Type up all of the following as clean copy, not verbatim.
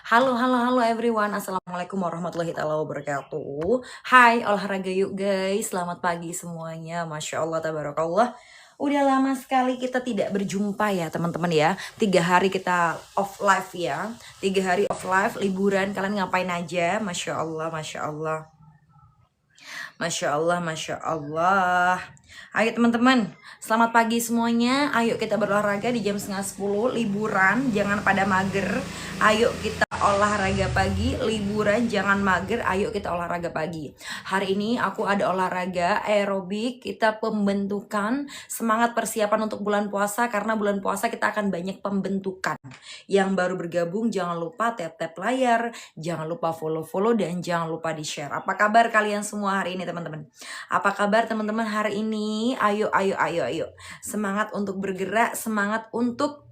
Halo, halo, halo everyone. Assalamualaikum warahmatullahi taala wabarakatuh. Hai, olahraga yuk guys. Selamat pagi semuanya. Masya Allah, tabarakallah. Udah lama sekali kita tidak berjumpa ya teman-teman ya. 3 hari kita off live ya. 3 hari off live, liburan. Kalian ngapain aja? Masya Allah, Masya Allah. Masya Allah, Masya Allah. Ayo teman-teman, selamat pagi semuanya. Ayo kita berolahraga di jam setengah 10, liburan, jangan pada mager. Ayo kita olahraga pagi, liburan, jangan mager. Ayo kita olahraga pagi. Hari ini aku ada olahraga aerobik, kita pembentukan, semangat persiapan untuk bulan puasa. Karena bulan puasa kita akan banyak pembentukan. Yang baru bergabung jangan lupa tap-tap layar, jangan lupa follow-follow, dan jangan lupa di-share. Apa kabar kalian semua hari ini teman-teman? Apa kabar teman-teman hari ini? Ayo, ayo, ayo, ayo. Semangat untuk bergerak, semangat untuk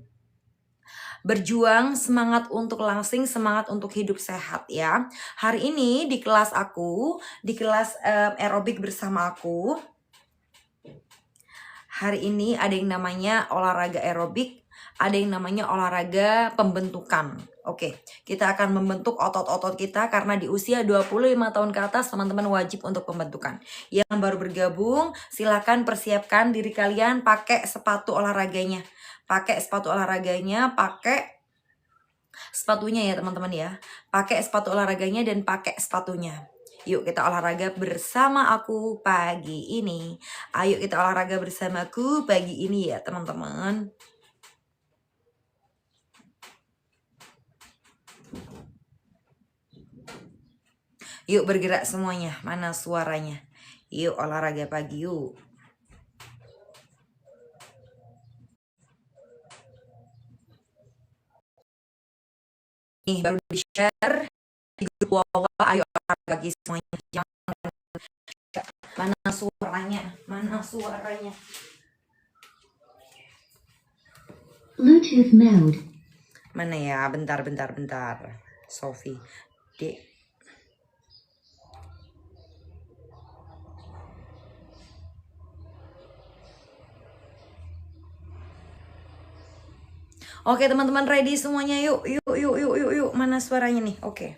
berjuang, semangat untuk langsing, semangat untuk hidup sehat ya. Hari ini di kelas aku, di kelas aerobik bersama aku, hari ini ada yang namanya olahraga aerobik, ada yang namanya olahraga pembentukan. Oke, kita akan membentuk otot-otot kita karena di usia 25 tahun ke atas teman-teman wajib untuk pembentukan. Yang baru bergabung, silakan persiapkan diri kalian pakai sepatu olahraganya. Pakai sepatu olahraganya, pakai sepatunya ya teman-teman ya. Pakai sepatu olahraganya dan pakai sepatunya. Yuk kita olahraga bersama aku pagi ini. Ayo kita olahraga bersamaku pagi ini ya teman-teman. Yuk bergerak semuanya. Mana suaranya? Yuk olahraga pagi yuk. Nih baru di share di grup Wawa. Ayo olahraga pagi semuanya. Jangan. Mana suaranya? Mana suaranya? Bluetooth mode. Mana ya? Bentar. Sophie. Dek. Oke teman-teman, ready semuanya yuk. Mana suaranya nih? Oke,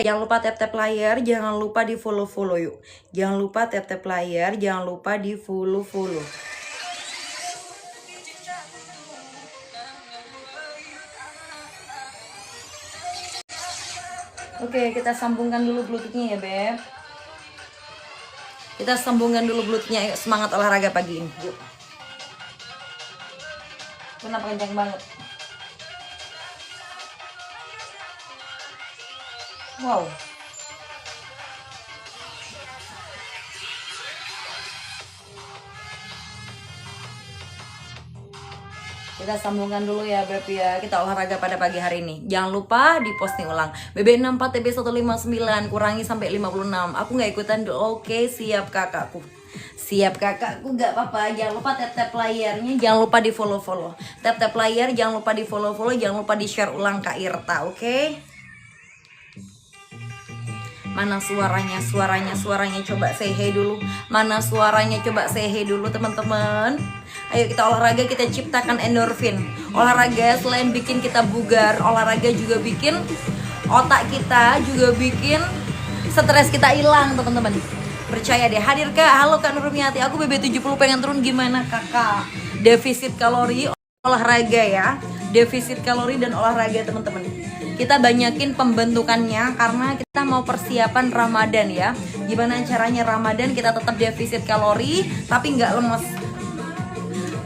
jangan lupa tap-tap layar, jangan lupa di follow-follow yuk. Jangan lupa tap-tap layar, jangan lupa di follow-follow. Oke, kita sambungkan dulu bluetoothnya ya Beb. Kita sambungkan dulu bluetoothnya. Yuk, semangat olahraga pagi ini. Yuk. Kenapa kencang banget? Wow. Kita sambungkan dulu ya Beb ya. Kita olahraga pada pagi hari ini. Jangan lupa di posting ulang. BB64 TB159 kurangi sampai 56. Aku nggak ikutan. Oke, siap kakakku. Siap kakakku, gak apa-apa. Jangan lupa tap-tap layarnya, jangan lupa di follow-follow. Tap-tap layar, jangan lupa di follow-follow, jangan lupa di share ulang Kak Irta, oke? Mana suaranya? Suaranya coba say hey dulu. Mana suaranya? Coba say hey dulu teman-teman. Ayo kita olahraga, kita ciptakan endorfin. Olahraga selain bikin kita bugar, olahraga juga bikin otak kita, juga bikin stres kita hilang teman-teman. Percaya deh. Hadir Kak. Halo Kak Nurmiati. Aku BB70 pengen turun, gimana Kakak? Defisit kalori, olahraga ya. Defisit kalori dan olahraga teman-teman. Kita banyakin pembentukannya karena kita mau persiapan Ramadan ya. Gimana caranya Ramadan kita tetap defisit kalori tapi nggak lemes.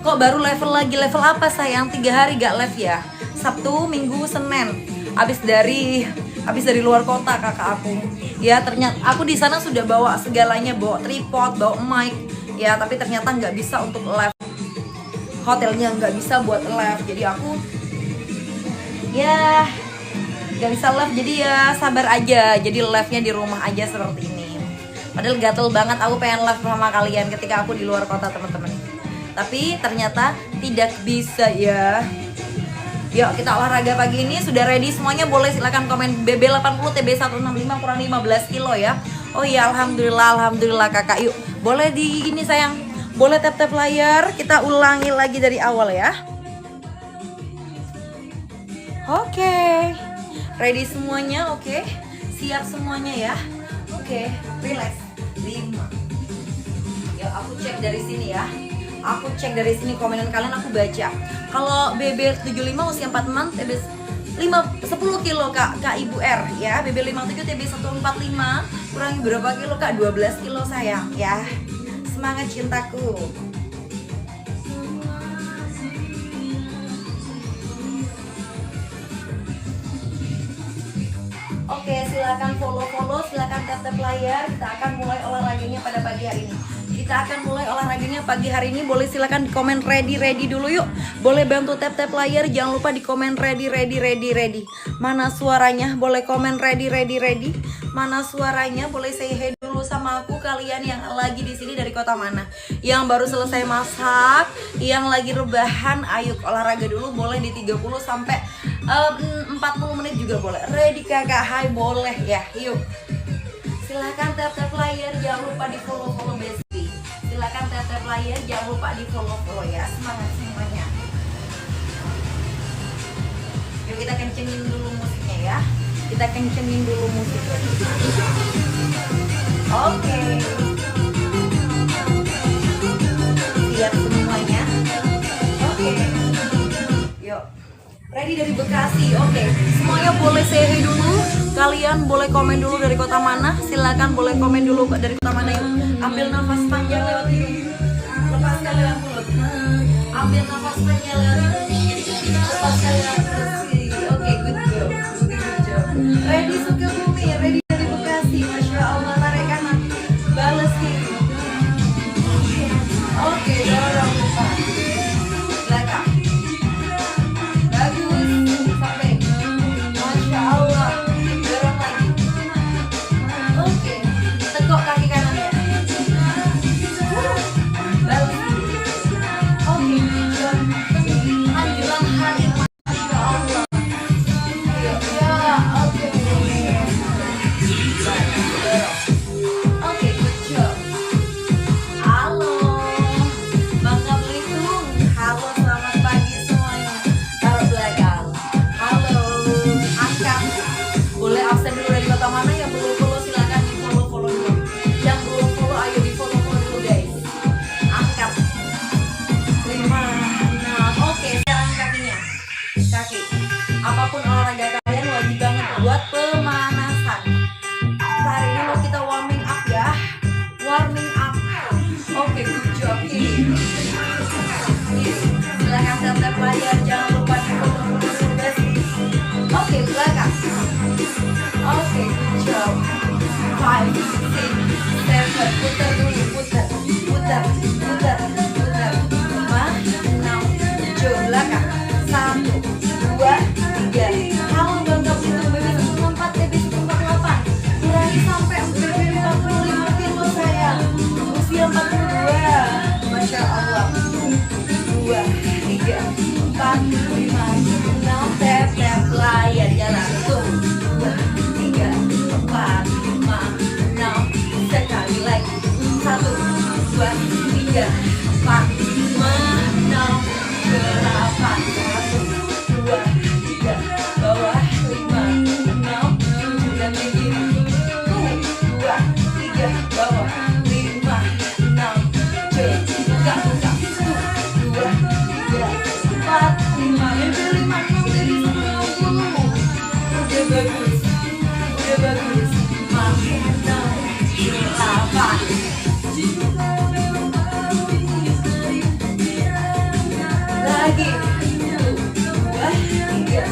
Kok baru level lagi? Level apa sayang? 3 hari gak live ya? Sabtu, Minggu, Senin. Habis dari luar kota kakak aku. Ya ternyata aku di sana sudah bawa segalanya, bawa tripod, bawa mic. Ya tapi ternyata nggak bisa untuk live. Hotelnya nggak bisa buat live. Jadi aku ya nggak bisa live. Jadi ya sabar aja. Jadi live-nya di rumah aja seperti ini. Padahal gatel banget aku pengen live sama kalian ketika aku di luar kota teman-teman. Tapi ternyata tidak bisa ya. Yuk kita olahraga pagi ini. Sudah ready semuanya? Boleh silakan komen. BB80 TB165 kurang 15 kilo ya. Oh iya, alhamdulillah kakak. Yuk boleh di ini sayang, boleh tap-tap layar. Kita ulangi lagi dari awal ya. Oke. Ready semuanya, oke? Siap semuanya ya. Oke, relax. 5. Ya, aku cek dari sini ya. Aku cek dari sini komenan kalian, aku baca. Kalau BB75 usia 4 month, TB 10 kilo Kak Ibu R ya. BB57 TB 145 kurangi berapa kilo Kak? 12 kilo sayang ya. Semangat cintaku. Oke, silakan follow, silakan tap layar. Kita akan mulai olahraganya pada pagi hari ini. Kita akan mulai olahraganya pagi hari ini. Boleh silakan di komen ready dulu yuk. Boleh bantu tap layar. Jangan lupa di komen ready. Mana suaranya? Boleh komen ready. Mana suaranya? Boleh say hey dulu sama aku kalian yang lagi di sini dari kota mana? Yang baru selesai masak, yang lagi rebahan, ayo olahraga dulu. Boleh di 30 sampai 40 menit juga boleh. Ready kakak? Hai, boleh ya. Yuk. Silahkan tap layar, jangan lupa di follow Besti. Silahkan tap layar, jangan lupa di follow ya. Semangat semuanya. Yuk kita kencengin dulu musiknya ya. Kita kencengin dulu musiknya. Oke. Siap semuanya. Oke. Yuk. Ready dari Bekasi, oke. Semuanya boleh say hey dulu. Kalian boleh komen dulu dari kota mana. Silakan boleh komen dulu dari kota mana yuk. Ambil nafas panjang lewat hidung. Lepaskan lewat mulut. Ambil nafas panjang lewat hidung. Lepaskan lewat mulut. Oke, good job. Ready Sukabumi, ready dari Bekasi. Masya Allah, tarik kanan. Balas kiri. Oke, dorong depan. Belakang. Tekuk kaki kanannya. Balik. Oke, anjuran hari. Masya Allah. Ya, oke. Oke, good job. Halo, Bangka Belitung. Halo, selamat pagi semuanya. Taruh belakang. Halo, angkat. Boleh absen dulu dari kota mana yang belum follow, silakan di follow dulu. Yang belum follow ayo di follow dulu guys. Angkat 5, 6. Oke, sekarang kakinya. Kaki. Apapun olahraga kalian wajib banget buat pemanasan. Hari ini mau kita warming up ya. Warming up. Oke, good job. Silakan tap layar, jangan lupa di follow dulu guys. Oke, belakang. Oke, good job. 5, 6, 7. Putar dulu, putar. 5, 6, 7. Belakang. 1, 2, 3. Halo Bangka Belitung, BB 164, TB 148. Kurangi sampai 45 kilo sayang. Usia 42. Masya Allah. 2, 3, 4, 5, 6. Tap layar jalan. 2, 3, 4, 5, 6. Sekali lagi. 1, 2, 3, 4, 5, 6, 8. 1, 2, 3, bawah 5, 6, 7 dan ke kiri. 2, 3, bawah 5, 6, 7. Buka. 2, 3, 4, 5. Mimpi 5, 6 dari 90. Udah bagus. 5, 6, 8. Lagi. 2, 3,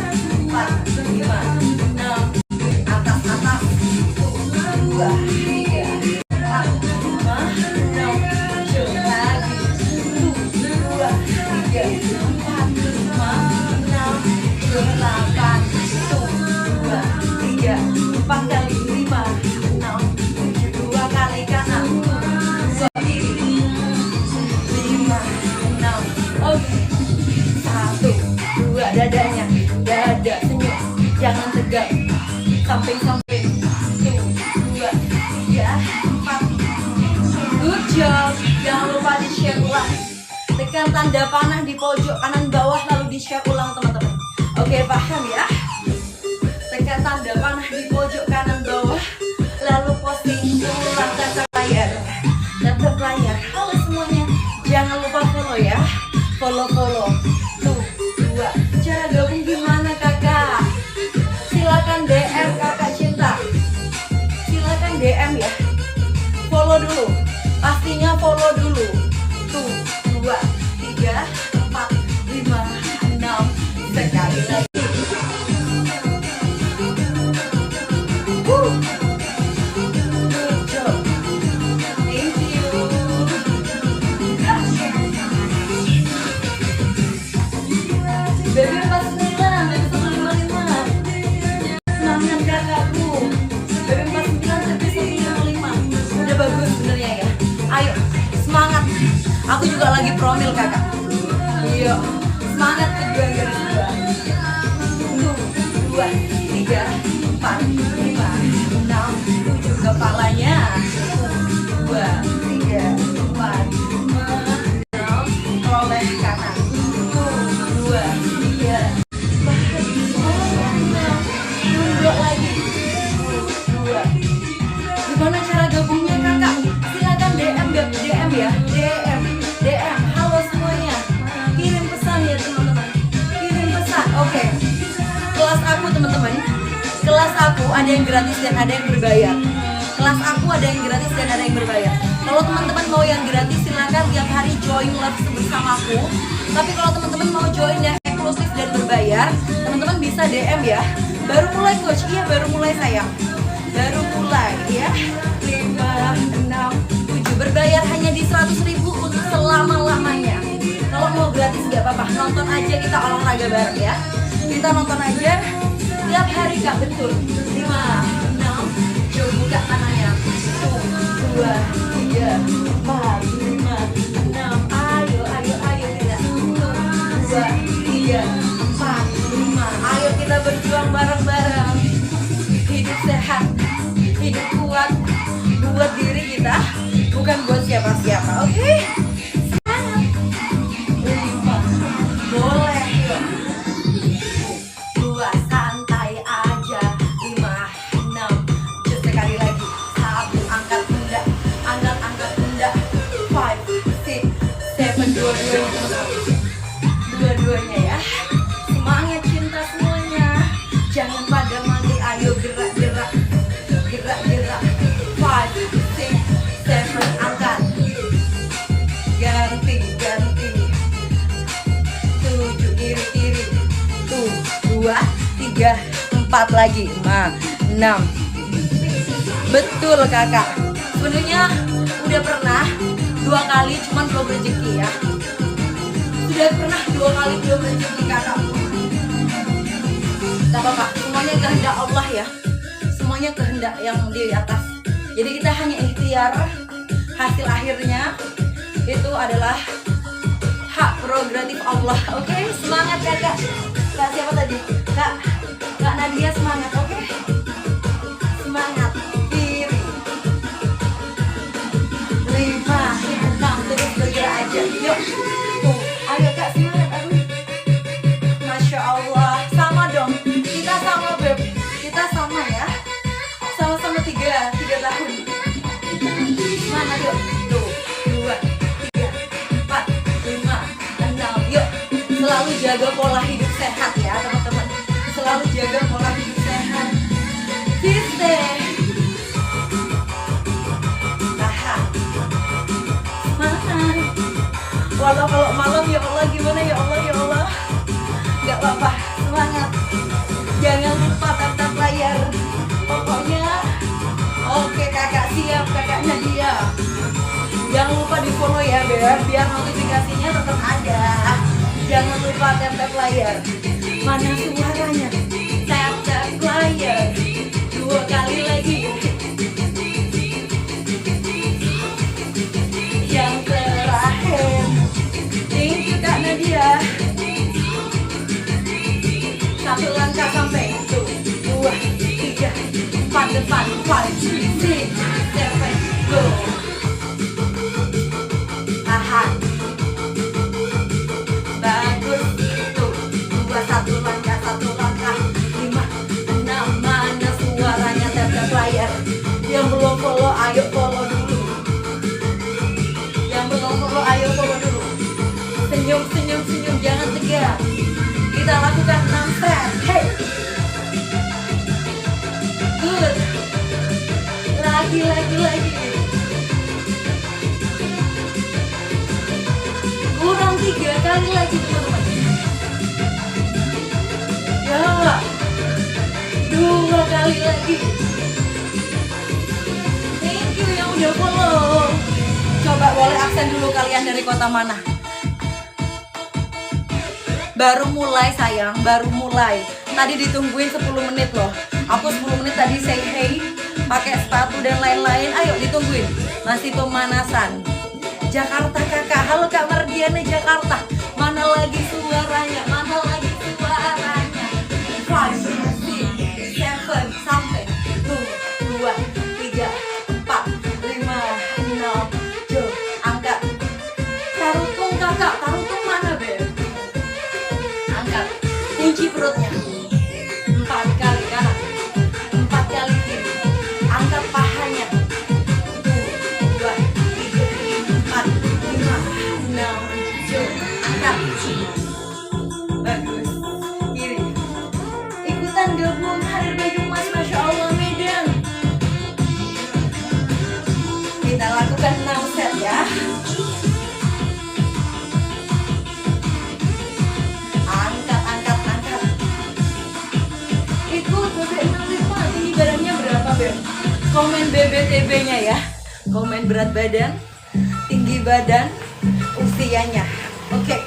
4, 5, 6. Atas. 2, 3, 4, 5, 6. 7 lagi. 2, 3, 4, 5, 6, 8. 2, 3, 4 kali 5, 6, 7. 2 kali kanan. 2 kiri. 5, 6. Oke. 1, 2. Dadanya. Dada senyum. Jangan tegak. Samping. 1, 2, 3, 4. Good job. Jangan lupa di share ulang. Tekan tanda panah di pojok kanan bawah lalu di share ulang teman-teman. Oke, paham ya? follow. Tuh, 2. Cara gabung gimana kakak? Silakan DM kakak cinta. Silakan DM ya. Follow dulu. Pastinya follow dulu. Tuh, 2, 3, 4, 5, 6. Sekali lagi. Good job. Thank you. Baby 49, baby 155. Semangat kakakku. Baby 49, baby 155. Udah bagus sebenarnya ya. Ayo, semangat. Aku juga lagi promil kakak. Iya, semangat berjuang garis bawah. 2, 3, 4, 5, 6, 7 kepalanya. 2, 3, 4, 5, 6. Oleh kanan. 2, 3, 4, 5, 6. Lagi. 2. Gimana cara gabungnya kakak? Silakan DM ya. DM. Halo semuanya. Kirim pesan ya teman-teman. Kirim pesan. Oke. Kelas aku teman-teman. Kelas aku ada yang gratis dan ada yang berbayar. Kelas aku ada yang gratis dan ada yang berbayar. Kalau teman-teman mau yang gratis silakan tiap hari join live bersamaku. Tapi kalau teman-teman mau join yang eksklusif dan berbayar, teman-teman bisa DM ya. Baru mulai coach. Iya, baru mulai sayang. Baru mulai ya. 5, 6, 7 berbayar hanya di 100.000 untuk selama-lamanya. Kalau mau gratis gak apa-apa, nonton aja kita olahraga bareng ya. Kita nonton aja tiap hari kak, betul. 5, 6, coba buka tangannya. 2, 3, 4, 5, 6. Ayo tidak. 2, 3, 4, 5. Ayo kita berjuang bareng-bareng. Hidup sehat, hidup kuat, buat diri kita, bukan buat siapa-siapa, oke? Semangat. 5, boleh yuk. 2, santai aja. 5, 6, just sekali lagi. 1, angkat pundak. 5, 6, 7, dua-duanya ya. Semangat cinta semuanya. Jangan pada mati, ayo gerak-gerak. 5, 6, 7, angkat. Ganti. 7, kiri. 2, 3, 4 lagi. 5, 6. Betul kakak. Sebenarnya udah pernah 2 kali cuman belum rezeki ya. Sudah pernah 2 kali belum rezeki kakak. Gak apa-apa, semuanya kehendak Allah ya. Semuanya kehendak yang di atas. Jadi kita hanya ikhtiar. Hasil akhirnya itu adalah hak prerogatif Allah. Oke, semangat kakak. Kak siapa tadi? Kak Nadia semangat, oke? Semangat. Kiri. 5, 6, terus bergerak aja. Yuk. Tuh, ayo kak semangat. Aduh. Masya Allah. Sama dong. Kita sama beb. Kita sama ya. Sama-sama 3 tahun. Semangat yuk. Tuh, 2, 3, 4, 5, 6. Yuk. Selalu jaga pola hidup sehat ya teman-teman. Selalu jaga pola hidup sehat. Viste. Tahan. Semangat. Walau kalau malam ya Allah gimana ya Allah. Gak apa-apa. Semangat. Jangan lupa tap layar. Pokoknya oke kakak siap, kakak Nadia. Jangan lupa di follow ya biar notifikasinya tetap ada. Jangan lupa tap layar. Mana suaranya? Tap layar. 2 kali lagi. Yang terakhir. Thank you kak Nadia. 1 langkah sampai. 2, 3, 4 depan. 5, 6, 7, go. Tahan. Bagus. Tuh. 1 langkah. 5, 6. Mana suaranya? Tap layar. Yang belum follow, ayo follow dulu. Yang belum follow, ayo follow dulu. Senyum. lakukan 6 set. Hey. Good. Lagi. Kurang 3 kali lagi teman-teman. Ya. 2 kali lagi. Thank you yang udah follow. Coba boleh absen dulu kalian dari kota mana? Baru mulai sayang, baru mulai. Tadi ditungguin 10 menit loh. Aku 10 menit tadi say hey, pakai sepatu dan lain-lain. Ayo ditungguin. Masih pemanasan. Jakarta kakak, halo Kak Mardiana Jakarta. Mana lagi suaranya? Mana lagi suaranya? 5, 6, 7, sampai 2, 3, 4, 5, 6, 7. Angkat. Tarutung kakak, tarutung mana Beb? Angkat. Kunci perutnya. 4 kali kanan, 4 kali kiri. Angkat pahanya. 2, 3, 4, 5, 6, 7. Angkat. Bagus. Kiri. Ikutan gabung Harir Banyumas, Masya Allah Medan. Kita lakukan 6 set ya. Angkat. Ikut BB65, tinggi badannya berapa Beb? Komen BBTB-nya ya. Komen berat badan, tinggi badan, usianya. Oke.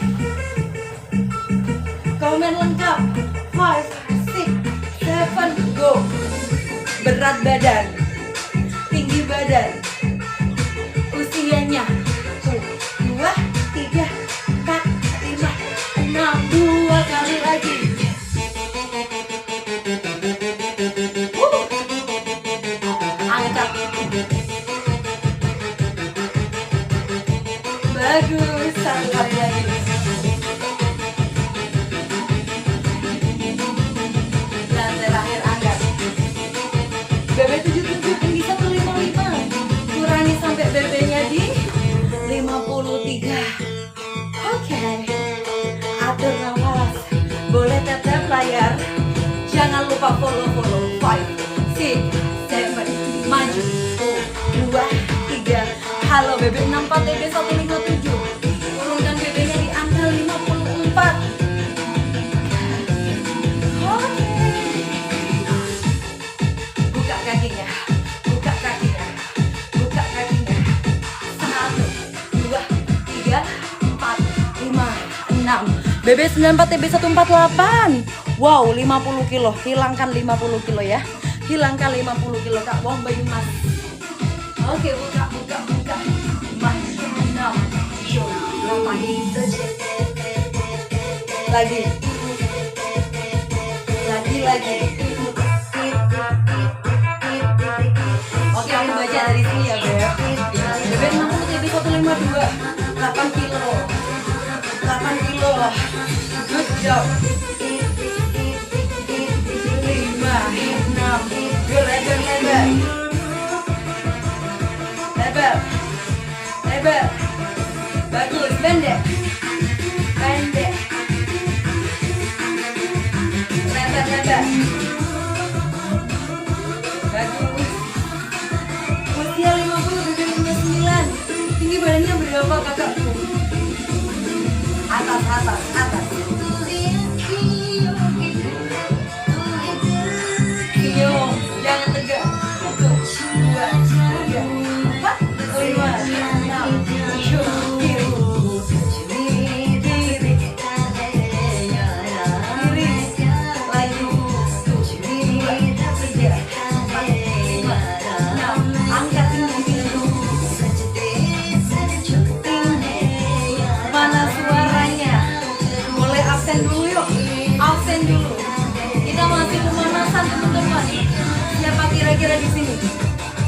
Komen lengkap. 5, 6, 7, go. Berat badan, tinggi badan, usianya. 2, 3, 4, 5, 6, 2 kali lagi. Angkat. Bagus, 1 kali lagi. Dan terakhir angkat. BB77 tinggi 155. Kurangi sampai BB-nya di 53. Oke. Atur nafas. Boleh tetap layar. Jangan lupa follow. 5, 6, 7, maju. 2, 3. Halo BB64 TB157. Turunkan BB-nya di angka 54. Oke. Buka kakinya. 1, 2, 3, 4, 5, 6. BB94 TB148. Wow, 50 kilo. Hilangkan 50 kilo ya. Hilangkan 50 kilo Kak Wong Banyumas. Oke, buka. 5, 6, 7, 8. Lagi. Oke, aku baca dari sini ya Beb. BB60 TB152. 8 kilo. Good job. 5, 6. Go lebar. Bagus, pendek. Lebar. Bagus. Usia 50 dari 59. Tinggi badannya berapa kakakku? Atas. Senyum, jangan tegak. 1, 2, 3, 4, 5, 6, 7. Kiri. Lagi. 2, 3, 4, 5, 6. Angkat tinggi. Mana suaranya? Boleh absen dulu yuk. Kita masih pemanasan teman-teman. Siapa kira-kira di sini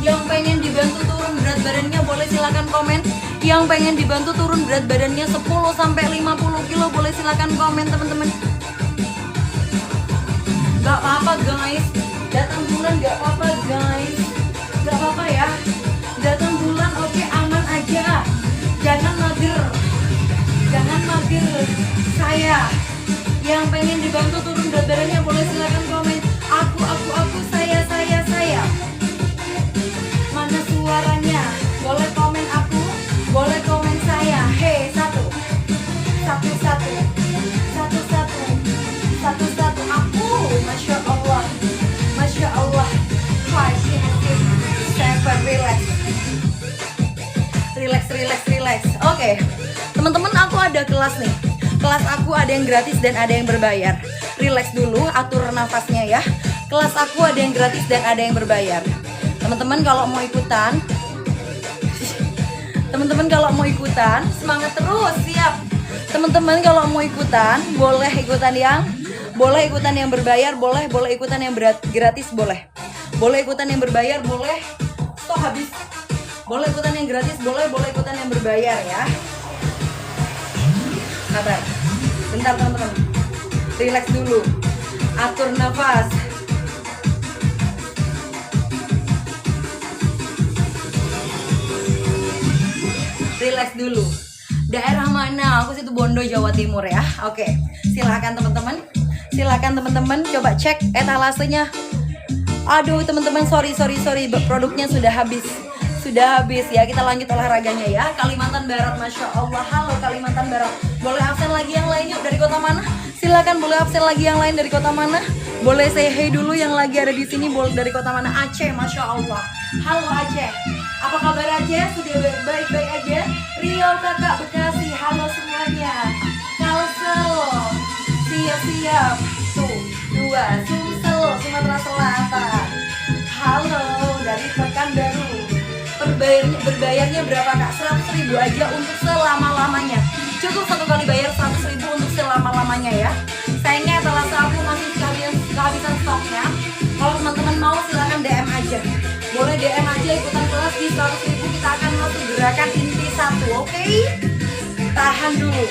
yang pengen dibantu turun berat badannya? Boleh silakan komen. Yang pengen dibantu turun berat badannya 10 sampai 50 kilo boleh silakan komen teman-teman. Gak apa-apa guys. Datang bulan gak apa-apa guys. Gak apa-apa ya. Datang bulan oke, aman aja. Jangan mager. Saya Yang pengen dibantu turun berat badannya boleh silakan komen. Aku, saya. Mana suaranya? Boleh komen aku, boleh komen saya. Hei, satu. Aku, masya Allah. 5, 6, 7, relax. Oke, teman-teman, aku ada kelas nih. Kelas aku ada yang gratis dan ada yang berbayar. Relax dulu, atur nafasnya ya. Kelas aku ada yang gratis dan ada yang berbayar. Teman-teman kalau mau ikutan, semangat terus, siap. Teman-teman kalau mau ikutan, boleh ikutan yang berbayar, boleh ikutan yang gratis, boleh ikutan yang berbayar, boleh toh habis. Boleh ikutan yang gratis, boleh ikutan yang berbayar ya. Sabar. Bentar teman-teman. Relax dulu. Atur nafas. Relax dulu. Daerah mana? Aku situ Bondo, Jawa Timur ya. Oke. Silakan teman-teman coba cek etalasenya. Aduh teman-teman, sorry, produknya sudah habis ya. Kita lanjut olahraganya ya. Kalimantan Barat, masya Allah. Halo Kalimantan Barat, boleh absen lagi yang lainnya dari kota mana? Silakan, boleh absen lagi yang lain dari kota mana? Boleh say hey dulu yang lagi ada di sini, boleh dari kota mana? Aceh, masya Allah. Halo Aceh, apa kabar Aceh? Sudah baik-baik aja? Riau kakak Bekasi, halo semuanya. Kalsel, siap. Tuh, 2, Sumsel, Sumatera Selatan. Halo dari Pekanbaru. Berbayarnya berapa kak? 100.000 aja untuk selama-lamanya. Cukup 1 kali bayar 100.000 untuk selama-lamanya ya. Sayangnya etalase aku masih kehabisan stoknya. Kalau teman-teman mau silakan DM aja. Boleh DM aja ikutan kelas di 100.000. Kita akan masuk gerakan inti 1, oke? Tahan dulu.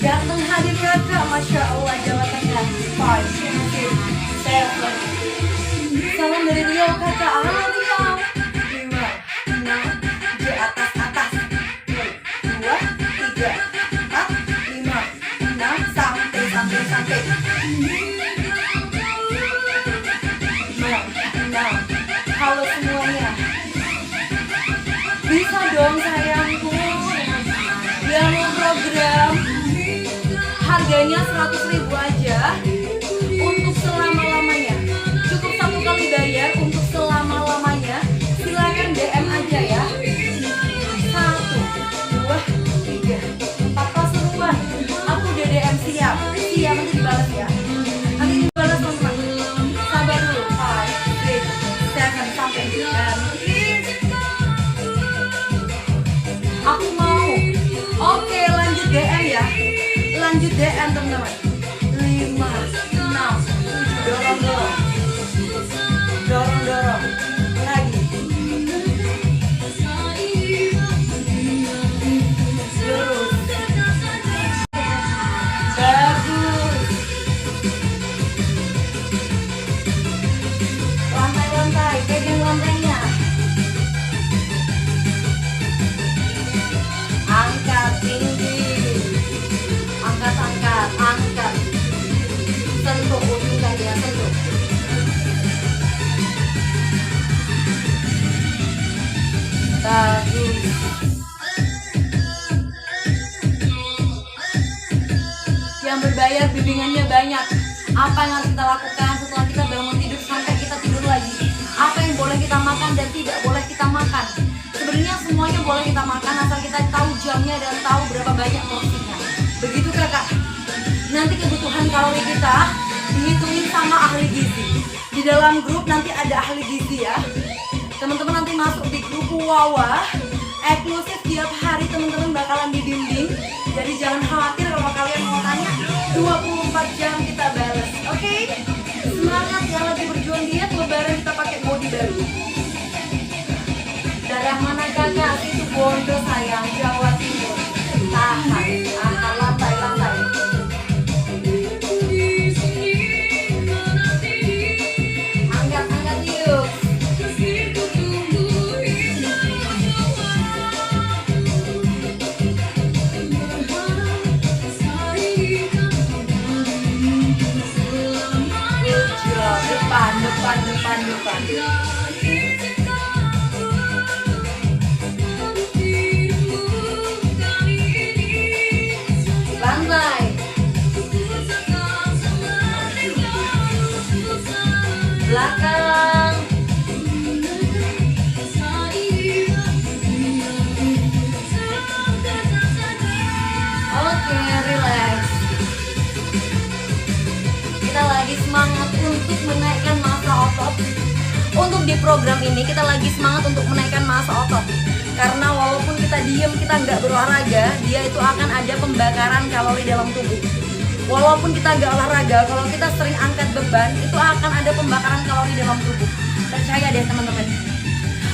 Datang hadir kakak, masya Allah, Jawa Tengah. 5, 6, 7. Salam dari Riau kakak. Halo Riau. 5, 6, di atas. 2, 3, 4, 5, 6, sampai. 6. Halo semuanya. Bisa dong sayangku. Yang mau program harganya 100.000 aja untuk selama-lamanya. Cukup 1 kali bayar untuk selama-lamanya. Silakan DM aja ya. 1, 2, 3, 4 pasuruan. Aku udah DM, siap nanti dibalas ya. Nanti dibalas teman-teman. Sabar dulu. 5, 6, 7 sampai 9. Aku mau. Oke, lanjut DM ya. Lanjut DM teman-teman. 5, 6, 7. Dorong lagi. Terus. Bagus. Lantai, pegang lantainya. Angkat tinggi. Angkat. Sentuh ujung kaki, sentuh. Bagus. Yang berbayar bimbingannya banyak. Apa yang harus kita lakukan setelah kita bangun tidur sampai kita tidur lagi? Apa yang boleh kita makan dan tidak boleh kita makan? Sebenarnya semuanya boleh kita makan asal kita tahu jamnya dan tahu berapa banyak porsinya. Begitu kakak. Nanti kebutuhan kalori kita dihitungin sama ahli gizi. Di dalam grup nanti ada ahli gizi ya. Teman-teman nanti masuk di grup Wawa. Eksklusif tiap hari teman-teman bakalan dibimbing. Jadi jangan khawatir kalau kalian mau tanya, 24 jam kita balas. Oke? Semangat yang lagi berjuang diet, lebaran kita pakai body baru. Daerah mana kakak? Itu Bondo sayang, Jawa Timur. Tahan, lantai. Angkat yuk. Lantai. Belakang. Oke, relax. Kita lagi semangat untuk menaikkan massa otot. Untuk di program ini kita lagi semangat untuk menaikkan massa otot. Karena walaupun kita diem, kita nggak berolahraga, dia itu akan ada pembakaran kalori dalam tubuh. Walaupun kita nggak olahraga, kalau kita sering angkat beban, itu akan ada pembakaran kalori dalam tubuh. Percaya deh teman-teman.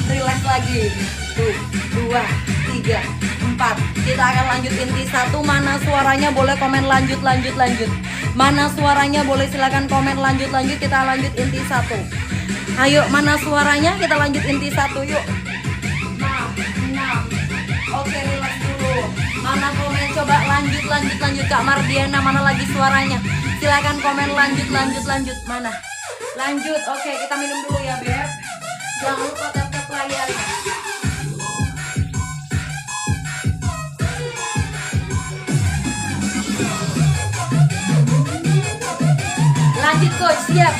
Relax lagi. Tuh, 2, 3, 4. Kita akan lanjut inti 1. Mana suaranya boleh komen lanjut. Mana suaranya boleh silakan komen lanjut. Kita lanjut inti 1. Ayo, mana suaranya? Kita lanjut inti 1 yuk. Nah. Oke, relax dulu. Mana komen coba lanjut Kak Mardiana, mana lagi suaranya? Silakan komen lanjut. Mana? Lanjut. Oke, kita minum dulu ya, Beb. Jangan lupa tap layarnya. Lanjut coach, siap.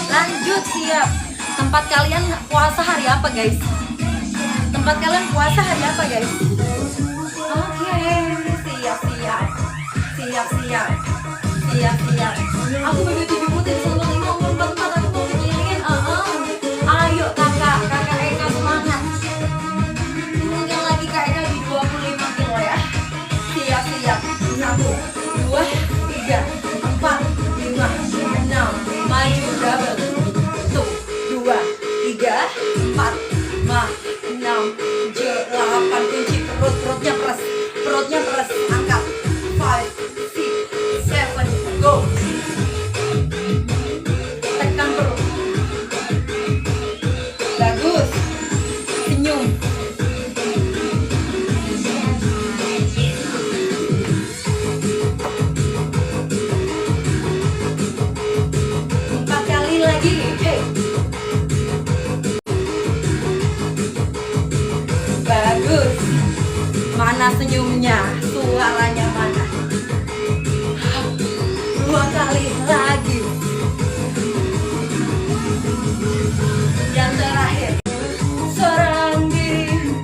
Lanjut, siap. Tempat kalian puasa hari apa, guys? Tempat kalian puasa hari apa, guys? Oke, siap. Aku begitu dibutuhin sama 544, aku mau kecilin. Ayo kakak Eka semangat. Mungkin lagi Kak Eka di 25 kilo ya. Siap. 1, 2, 3, 4, 5, 6. Maju double. Tuh, 2, 3, 4, 5, 6, 8. Kunci perutnya peres. Angkat. 5, 6, 7, go. Tekan perut. Bagus. Senyum. Lagi, bagus. Mana senyumnya, suaranya mana? 2 kali lagi. Yang terakhir, seorang diri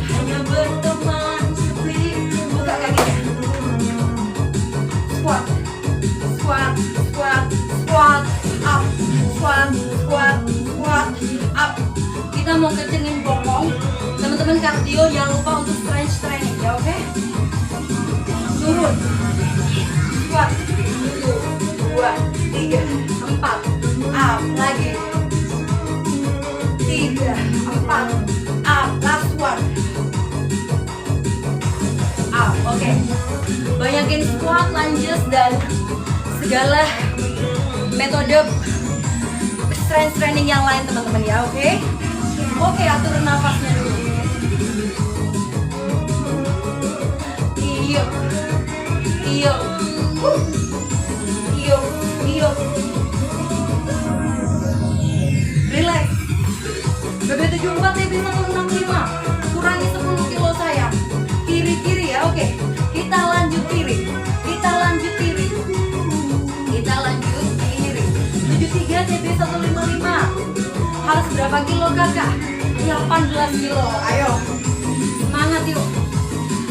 hanya berteman sepi. Buka kakinya. Squat up. Squat up. Kita mau kencengin bokong. Teman-teman kardio jangan lupa untuk strength training ya, oke? Turun. Squat. 2, 3, 4. Up lagi. 3, 4. Up. Last one. Up. Oke. Banyakin squat, lunges dan segala metode strength training yang lain teman-teman ya, oke? Oke, atur nafasnya dulu. Iyo. Relax. BB74 TB 165. Kurangi 10 kilo sayang. Kiri ya, oke. Kita lanjut kiri. 73 TB 155. Harus berapa kilo kakak? 18 kilo. Ayo, semangat yuk.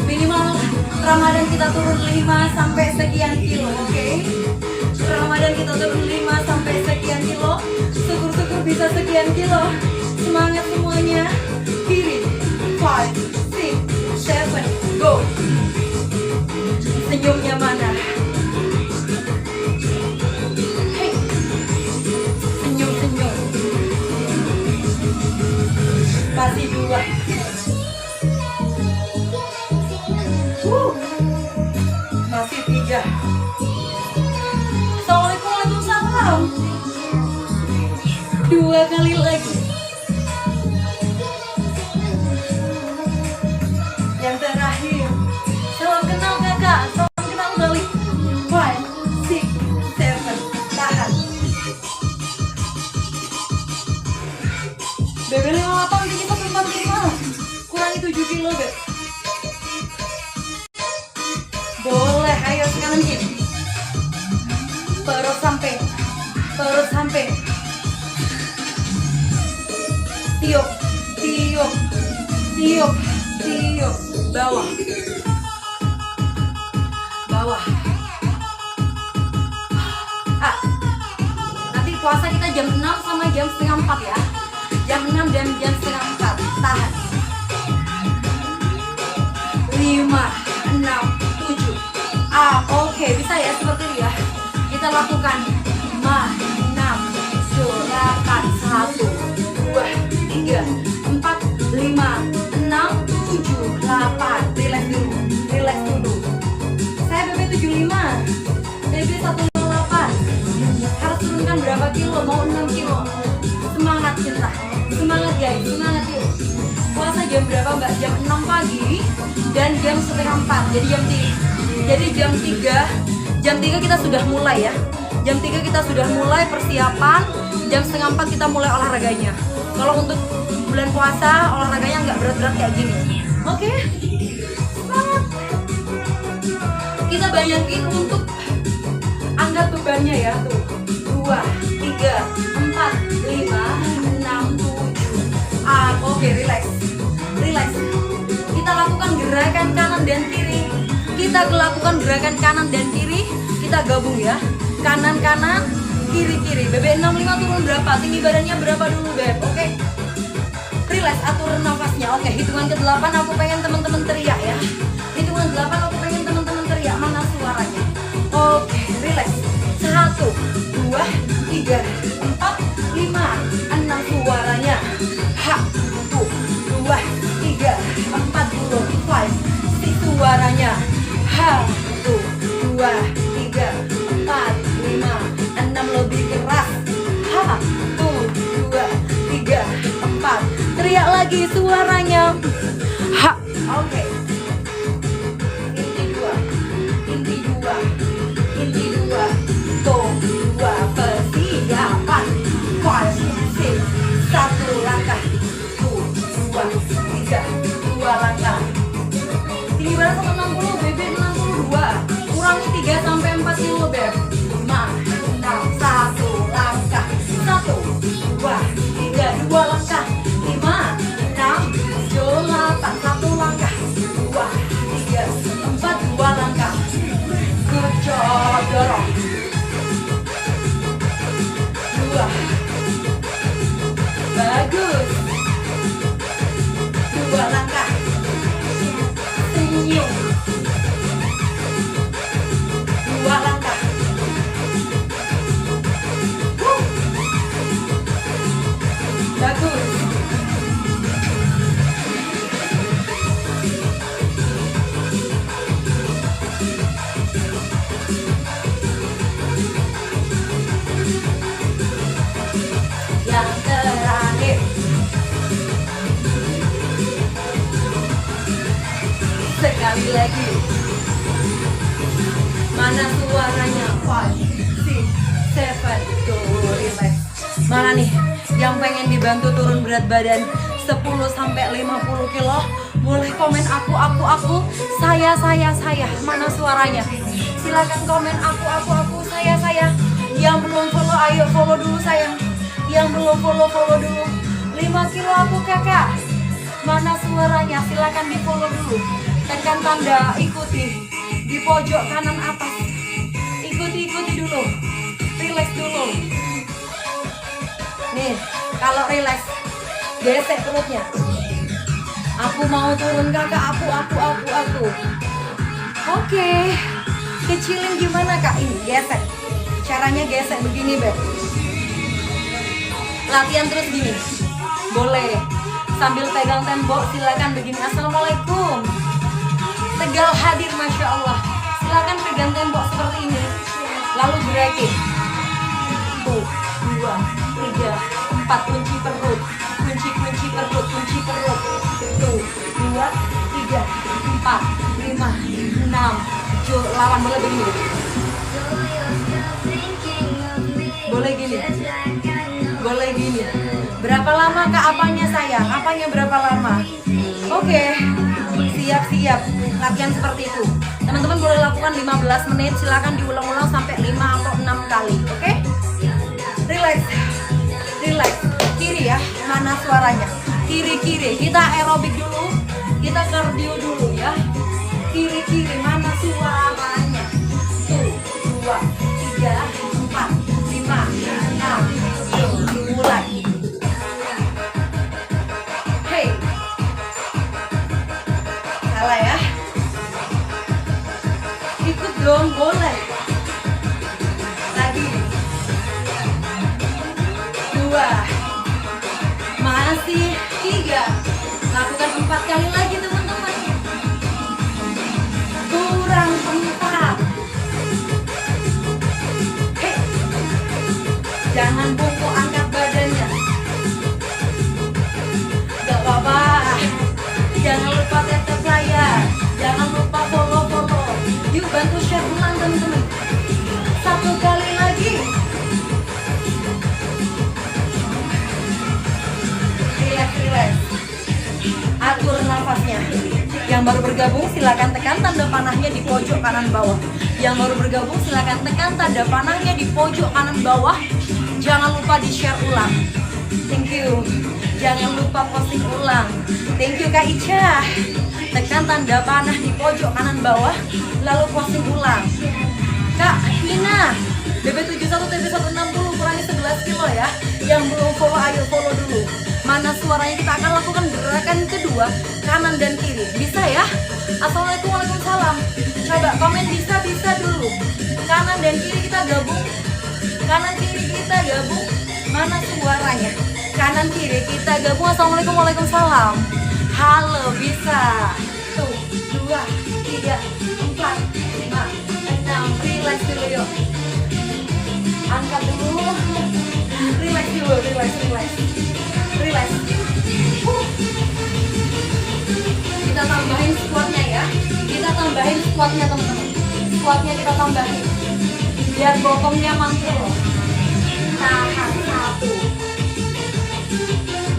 Minimal Ramadan kita turun 5 sampai sekian kilo, oke? Ramadan kita turun 5 sampai sekian kilo. Syukur-syukur bisa sekian kilo. Semangat semuanya. Kiri. 5, 6, 7, go. Senyumnya mana? Masih 2. Masih 3. Assalamualaikum, waalaikumsalam. 2 kali lagi. Yang terakhir. Salam kenal kakak. Salam kenal balik. 5, 6, 7. Tahan. Lanjut. Perut sampai. Tiup. Bawah. Nanti puasa kita jam 6 sama jam setengah 4 ya. Jam 6 dan jam setengah 4. Tahan. 5, 6, 7. Oke, bisa ya seperti ini ya. Kita lakukan 5, 6, 8, 1, 2, 3, 4, 5, 6, 7, 8. Relax dulu. Saya BB 75, BB 108. Harus turunkan berapa kilo? Mau 6 kilo. Semangat cinta, semangat guys, semangat yuk. Puasa jam berapa mbak? Jam 6 pagi dan jam setengah 4. Jadi jam 3 kita sudah mulai ya. Jam 3 kita sudah mulai persiapan. Jam setengah 4 kita mulai olahraganya. Kalau untuk bulan puasa olahraganya nggak berat-berat kayak gini. Oke? Semangat. Kita banyakin untuk angkat bebannya ya tuh. 2, 3, 4, 5, 6, 7. Oke, relax. Kita lakukan gerakan kanan dan kiri. Kita gabung ya. Kanan, kiri. BB 65 turun berapa? Tinggi badannya berapa dulu, Beb? Oke. Relax, atur nafasnya. Oke, hitungan ke-8 aku pengen teman-teman teriak ya. Hitungan 8 aku pengen teman-teman teriak. Mana suaranya? Oke, relax. 1, 2, 3, 4, 5, 6 suaranya. 1, 2, 3, 4, 5, 6 suaranya. 1, 2, 3, 4, 5, 6 lebih keras. 1, 2, 3, 4. Teriak lagi suaranya. Oke. Inti dua. Tuh, 2 persiapan. 5, 6, 1 langkah. 2, 3, 2 langkah. Tinggi badan 160, BB 62. Kurangi 3 sampai 4 kilo, Beb. 5, 6, 1 langkah. 1, 2, 3, 2 langkah. 5, 6, 7, 8, 1 langkah. 2, 3, 4, 2 langkah. Good dorong. 2. Bagus. 2 langkah. Senyum. 2 langkah. Bagus. Yang terakhir. Sekali lagi. Mana suaranya? 5, 6, 7. Tuh, relax. Mana nih yang pengen dibantu turun berat badan 10 sampai 50 kilo? Boleh komen aku, saya. Mana suaranya? Silakan komen aku, saya. Yang belum follow, ayo follow dulu sayang. Yang belum follow dulu. 5 kilo aku kakak. Mana suaranya? Silakan di follow dulu. Tekan tanda ikuti di pojok kanan atas. Ikuti dulu. Relax dulu. Nih, kalau relax, gesek perutnya. Aku mau turun kakak, aku. Oke. Kecilin gimana kak? Ini gesek. Caranya gesek begini, Beb. Latihan terus gini. Boleh. Sambil pegang tembok, silakan begini. Assalamualaikum. Tegal hadir, Masya Allah. Silakan pegang tembok seperti ini. Lalu gerakin. 1, 2, 3, 4. Kunci perut. Kunci perut. 1, 2, 3, 4, 5, 6, 7. Lawan boleh begini. Boleh gini. Berapa lama kak apanya sayang? Apanya berapa lama? Oke. Siap. Latihan seperti itu. Teman-teman boleh lakukan persiapan 15 menit, silakan diulang-ulang sampai 5 atau 6 kali, oke? Relax, relax. Kiri ya, mana suaranya? Kiri-kiri, kita aerobik dulu, kita kardio dulu ya. Kiri-kiri, mana suaranya? 1, 2, 3, 4, 5, 6. Yuk, dimulai. Hey, salah ya? Ikut dong, boleh. Lagi. 2, masih 3. Lakukan 4 kali lagi teman-teman. Kurang 4. Hey, jangan bungkuk, angkat badannya. Gak apa-apa. Jangan lupa tap layar. Jangan lupa follow. Yuk bantu share ulang teman-teman. 1 kali lagi. Relax. Atur nafasnya. Yang baru bergabung silakan tekan tanda panahnya di pojok kanan bawah. Yang baru bergabung silakan tekan tanda panahnya di pojok kanan bawah. Jangan lupa di share ulang. Thank you. Jangan lupa posting ulang. Thank you Kak Ica. Tekan tanda panah di pojok kanan bawah, lalu posting ulang. Kak Ina, BB71 TB160 kurangi 11 kilo ya. Yang belum follow ayo follow dulu. Mana suaranya? Kita akan lakukan gerakan kedua, kanan dan kiri. Bisa ya? Assalamualaikum, waalaikumsalam. Coba komen bisa dulu. Kanan dan kiri kita gabung. Kanan kiri kita gabung. Mana suaranya? Kanan kiri kita gabung. Assalamualaikum, waalaikumsalam. Halo, bisa. 1, 2, 3, 4, 5, 6. Relax dulu yuk. Angkat dulu. Relax dulu, relax. Kita tambahin squatnya ya. Kita tambahin squatnya teman-teman. Squatnya kita tambahin. Biar bokongnya mantul. Tahan 1,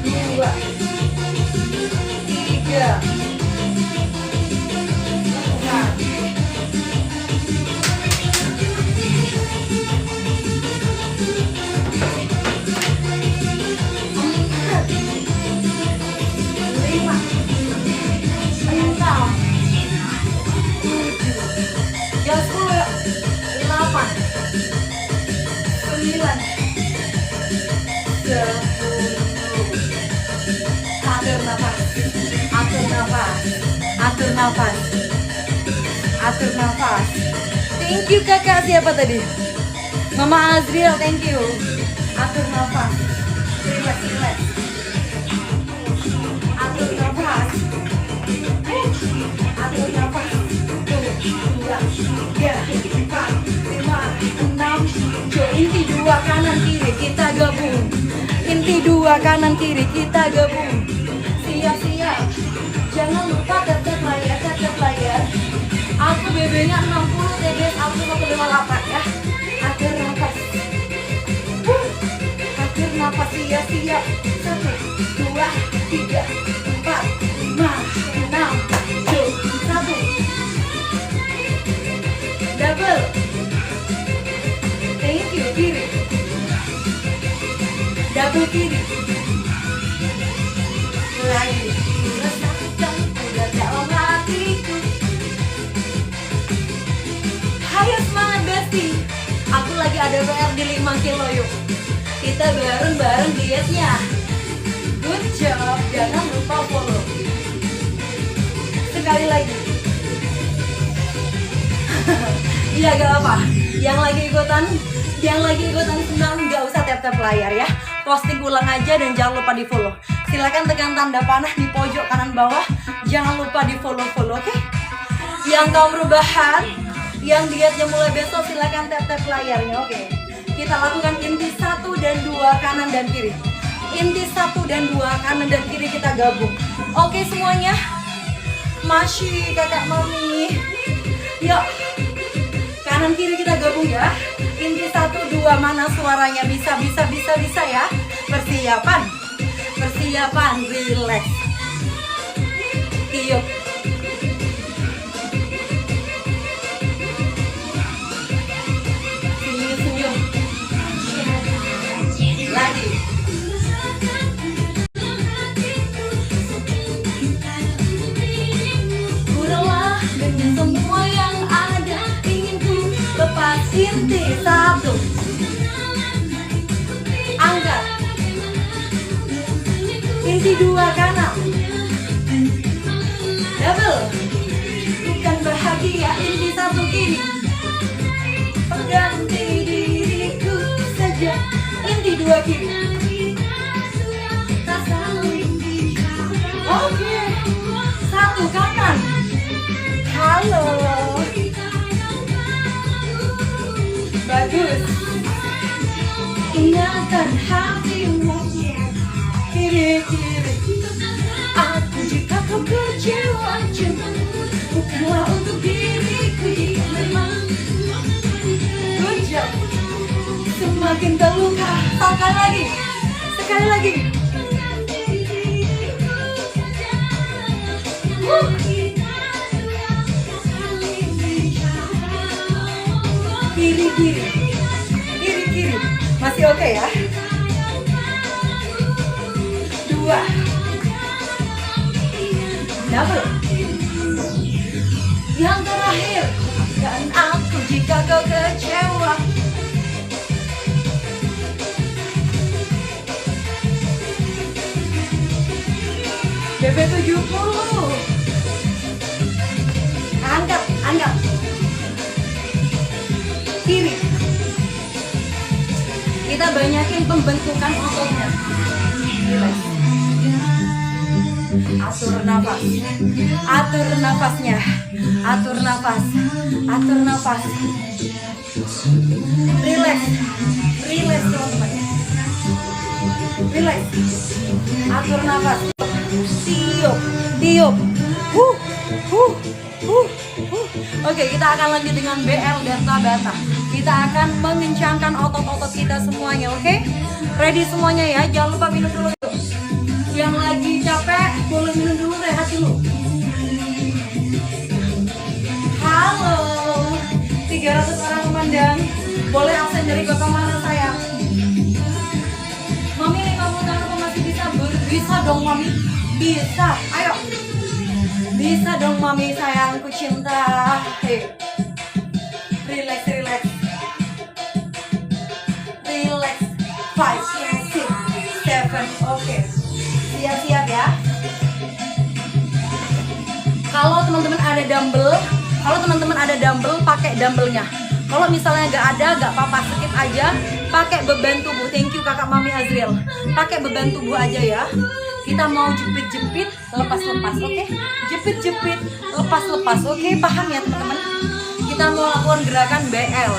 2, 3, 4. Yang 10, 8, 9, 10. Atur nafas. Thank you kakak, siapa tadi? Mama Azriel, thank you. Atur nafas. Relax. Atur nafas. 3, 4, 5, 6. Inti 2 kanan kiri kita gabung. Inti 2 kanan kiri kita gabung. Siap. Jangan lupa tap layar. Aku BB-nya 60 TBS 1158 ya. Atur nafas. Atur nafas, siap. 1, 2, 3, 4, 5, 6, 7, 1. Double. Thank you, kiri. Double kiri. Lagi. Rasakan udah dalam hatiku. Hayo semangat Besti. Aku lagi ada PR di 5 kilo yuk. Kita bareng-bareng dietnya. Good job. Jangan lupa follow. Sekali lagi. Iya gak apa. Yang lagi ikutan senang gak usah tap layar ya. Posting ulang aja dan jangan lupa di follow. Silakan tekan tanda panah di pojok kanan bawah. Jangan lupa di follow, oke? Yang kaum rebahan, yang dietnya mulai besok silakan tap layarnya, oke? Kita lakukan inti 1 dan 2 kanan dan kiri. Inti 1 dan 2 kanan dan kiri kita gabung. Oke semuanya. Masih kakak mami. Yuk. Kanan kiri kita gabung ya. Inti 1, 2 mana suaranya? Bisa ya. Persiapan, relax. Tiup. inti 1, angkat, inti 2 kanan, double, bukan bahagia, inti 1 kiri, pengganti diriku saja, inti 2 kiri. Oke, 1 kanan, halo, bagus, ingatan hatimu, kiri-kiri, aku jika kau kecewa, bukanlah untuk diriku jika memang good job, semakin terluka, sekali lagi, kiri, masih oke ya. 2, double, yang terakhir, dan aku jika kau kecewa. BP 70, angkat, kiri, kita banyakin pembentukan ototnya. Relax. Atur nafasnya, atur nafas, relax teman-teman, relax, atur nafas, tiup, Oke, kita akan lanjut dengan BL dan Tabata. Kita akan mengencangkan otot-otot kita semuanya, oke? Ready semuanya ya, jangan lupa minum dulu yuk. Yang lagi capek, boleh minum dulu, rehat dulu. Halo, 300 orang memandang. Boleh absen dari kota mana sayang? Mami 50 tahun apa masih bisa bisa dong Mami, bisa, ayo. Bisa dong Mami sayangku cinta. Hey. Relax. 5, 6, 7. Oke. Siap-siap ya. Kalau teman-teman ada dumbbell, pakai dumbbellnya. Kalau misalnya nggak ada, nggak apa-apa, skip aja. Pakai beban tubuh. Thank you kakak Mami Azriel. Pakai beban tubuh aja ya. Kita mau jepit-jepit, lepas-lepas, oke? Jepit-jepit, lepas-lepas, oke? Paham ya teman-teman? Kita mau lakukan gerakan BL.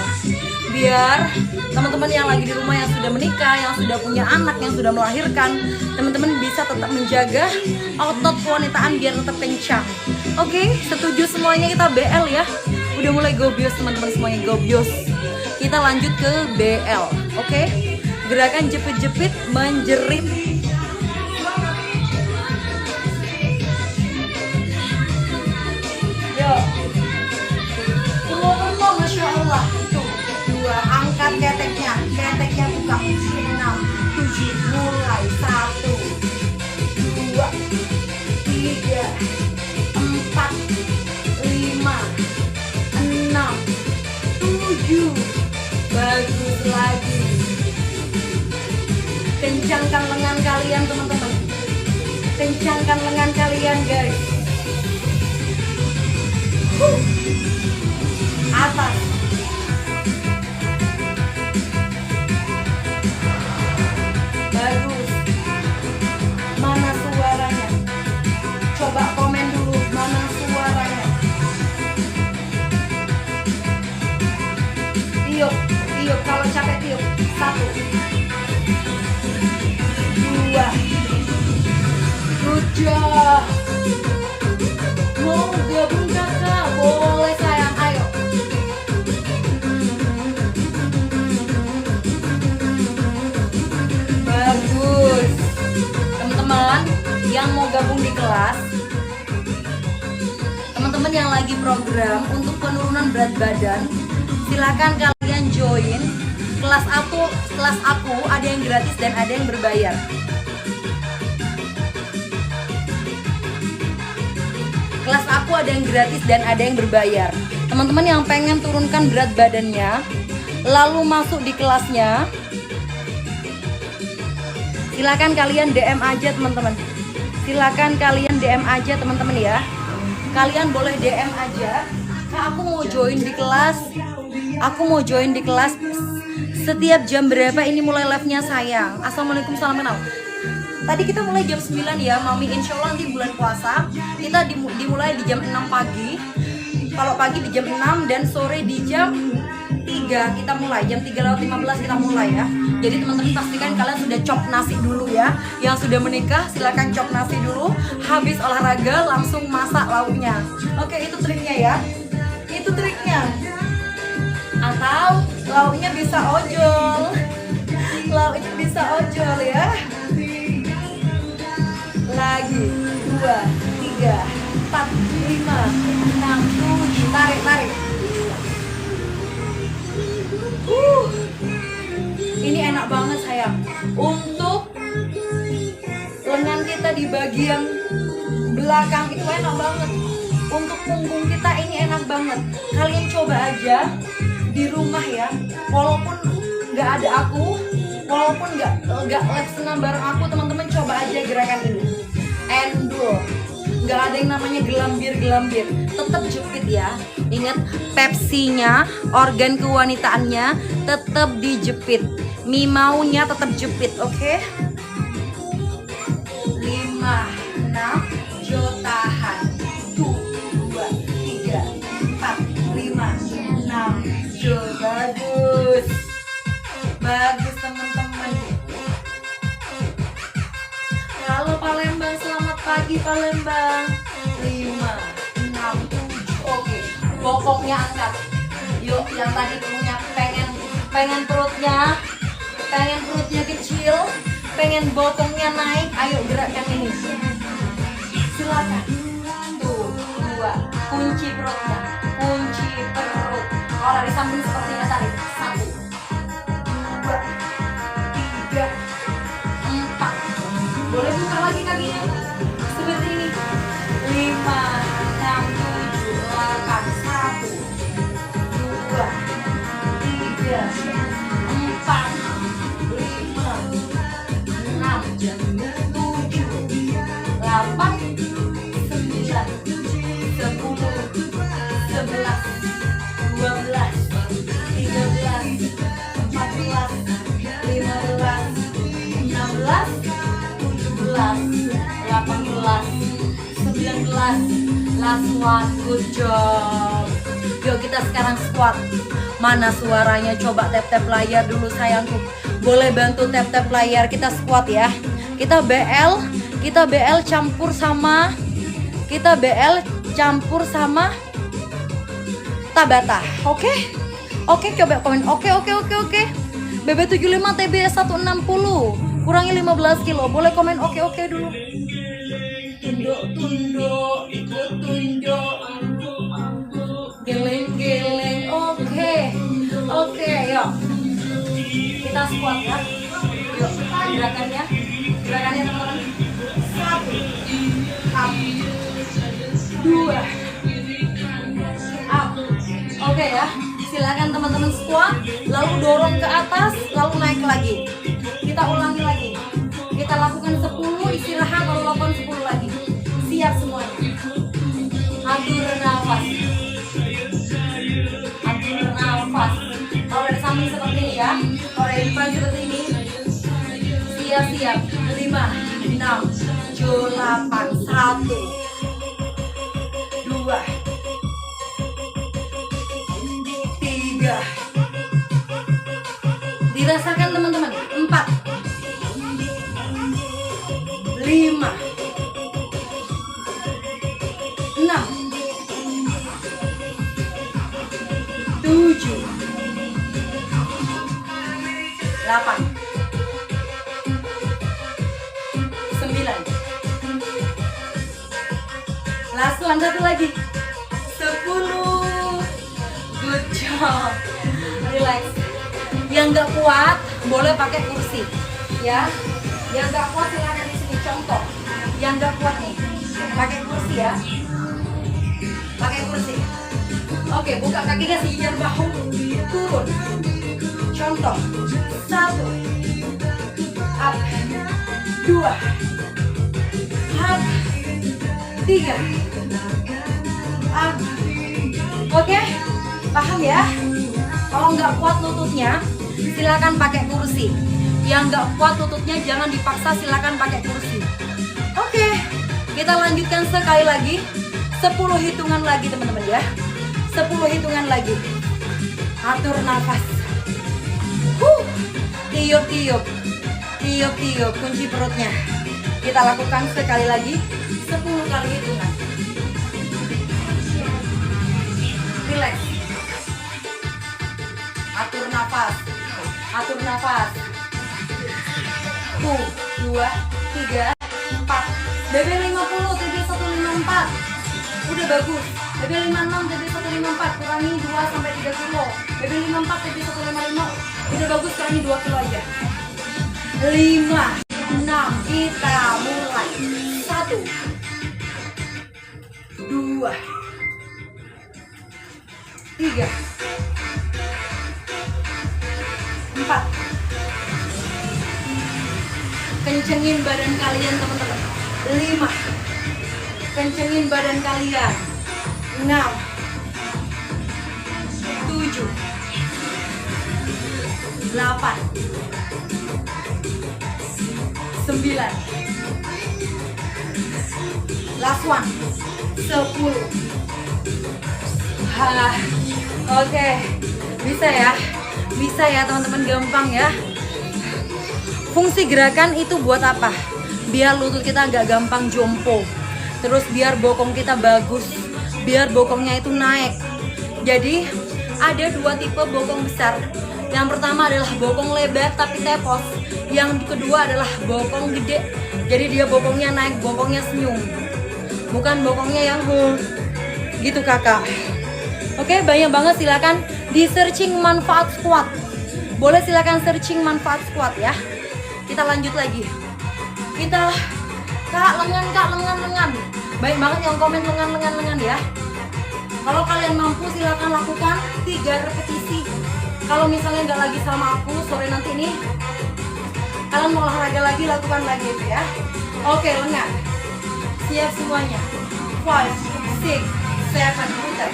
Biar teman-teman yang lagi di rumah, yang sudah menikah, yang sudah punya anak, yang sudah melahirkan, teman-teman bisa tetap menjaga otot kewanitaan biar tetap kencang. Oke? Setuju semuanya kita BL ya? Udah mulai gobios teman-teman semuanya, gobios. Kita lanjut ke BL, oke? Gerakan jepit-jepit menjerit. Masya Allah. Tuh, 2, angkat keteknya buka. 6, 7, mulai. 1, 2, 3, 4, 5, 6, 7. Bagus lagi. Kencangkan lengan kalian teman-teman. Kencangkan lengan kalian guys. Atas. Bagus. Mana suaranya? Coba komen dulu mana suaranya. Tiup, kalau capek tiup. 1, 2. Good job. Mau gabung kakak? Boleh sayang, ayo. Bagus. Teman-teman yang mau gabung di kelas, teman-teman yang lagi program untuk penurunan berat badan, silakan kalian join kelas aku ada yang gratis dan ada yang berbayar. Kelas aku ada yang gratis dan ada yang berbayar. Teman-teman yang pengen turunkan berat badannya, lalu masuk di kelasnya. Silakan kalian DM aja teman-teman. Silakan kalian DM aja teman-teman ya. Kalian boleh DM aja. Kak, aku mau join di kelas. Aku mau join di kelas. Setiap jam berapa ini mulai live-nya sayang? Assalamualaikum, salam kenal. Tadi kita mulai jam 9 ya Mami. Insya Allah nanti bulan puasa kita dimulai di jam 6 pagi. Kalau pagi di jam 6 dan sore di jam 3 kita mulai. Jam 3:15 kita mulai ya. Jadi teman-teman pastikan kalian sudah chop nasi dulu ya. Yang sudah menikah silakan chop nasi dulu. Habis olahraga langsung masak lauknya. Oke, itu triknya ya. Itu triknya. Atau lauknya bisa ojol. Lauknya bisa ojol ya. Lagi 2, 3, 4, 5, 6, 7. Tarik. Ini enak banget sayang. Untuk lengan kita di bagian belakang itu enak banget. Untuk punggung kita ini enak banget. Kalian coba aja di rumah ya. Walaupun nggak ada aku, walaupun nggak live senam bareng aku, teman-teman coba aja gerakan ini. Endul. Nggak ada yang namanya gelambir. Tetap jepit ya. Ingat, Pepsinya, organ kewanitaannya tetap dijepit. Mimaunya tetap jepit, oke? 5, 6, jo tahan. 2, 3, 4, 5, 6, jo. Bagus teman-teman. Halo Palembang, selamat pagi Palembang. 5, 6, 7. Oke, bokoknya angkat. Yuk, yang tadi punya pengen perutnya kecil, pengen bokongnya naik, ayo gerakkan ini. Silakan. Tuh, 2. Kunci perutnya, kunci perut. Kalau dari samping sepertinya tarik. 1, 2, 3, 4. Boleh buka lagi kakinya seperti ini. 5, 6, 7, 8. 1, 2, 3, 4, 5, 6, 7, 8, 9, 10, 11, 12, 13, 14, 15, 16, 17, 18, 19. Last one, good job. Yuk kita sekarang squat. Mana suaranya? Coba tap-tap layar dulu sayangku. Boleh bantu tap-tap layar. Kita squat ya. Kita BL campur sama Tabata. Oke? Oke, coba komen. Oke. BB75 TB 160. Kurangi 15 kilo. Boleh komen oke dulu. Tunduk, ikut tunjuk. Geleng. Oke, yuk. Kita squat ya. Yuk, gerakannya teman-teman. 1, up, 2, up. Oke ya. Silakan teman-teman squat, lalu dorong ke atas, lalu naik lagi. Kita ulangi lagi. Kita lakukan 10, istirahat, lalu lakukan 10 lagi. Siap semuanya. Atur nafas. Kalau dari samping seperti ini ya, kalau dari depan seperti ini. Siap. 5, 6, 7, 8. 1, 2, 3. Dirasakan teman-teman. 4, 5, 6, 7, 8, 9. Last one, satu lagi. 10. Good job. Relax. Yang nggak kuat boleh pakai kursi, ya. Yang nggak kuat silakan di sini. Contoh. Yang nggak kuat nih, pakai kursi ya. Pakai kursi. Oke, buka kakinya sejajar bahu, turun. contoh. 1, up, 2, up, 3, up. Oke, paham ya? Kalau nggak kuat lututnya, silakan pakai kursi. Yang nggak kuat lututnya jangan dipaksa, silakan pakai kursi. Oke, kita lanjutkan sekali lagi. 10 hitungan lagi teman-teman ya. 10 hitungan lagi. Atur nafas. Tiup-tiup. Tiup-tiup, kunci perutnya. Kita lakukan sekali lagi. 10 kali hitungan. Relax. Atur nafas. Atur nafas. 1, 2, 3, 4. BB 50, TB 154. Udah bagus. BB 56, TB 154. Kurangi 2 sampai 3 kilo. BB 54, TB 155. Udah bagus, kurangi 2 kilo aja. 5, 6. Kita mulai. 1, 2, 3, 4. Kencengin badan kalian teman-teman. 5. Kencengin badan kalian. 6, 7, 8, 9. Last one. 10. Oke. Bisa ya? Bisa ya teman-teman, gampang ya. Fungsi gerakan itu buat apa? Biar lutut kita nggak gampang jompo. Terus biar bokong kita bagus. Biar bokongnya itu naik. Jadi ada 2 tipe bokong besar. Yang pertama adalah bokong lebar tapi tepos. Yang kedua adalah bokong gede. Jadi dia bokongnya naik, bokongnya senyum. Bukan bokongnya yang gitu kakak. Oke, banyak banget, silakan di searching manfaat squat. Boleh silakan searching manfaat squat ya. Kita lanjut lagi. Kita kak lengan. Baik banget yang komen lengan ya. Kalau kalian mampu silakan lakukan 3 repetisi. Kalau misalnya nggak lagi sama aku sore nanti nih, kalian mau olahraga lagi, lakukan lagi itu ya. Oke, lengan. Siap semuanya. 5, 6, 7, putar.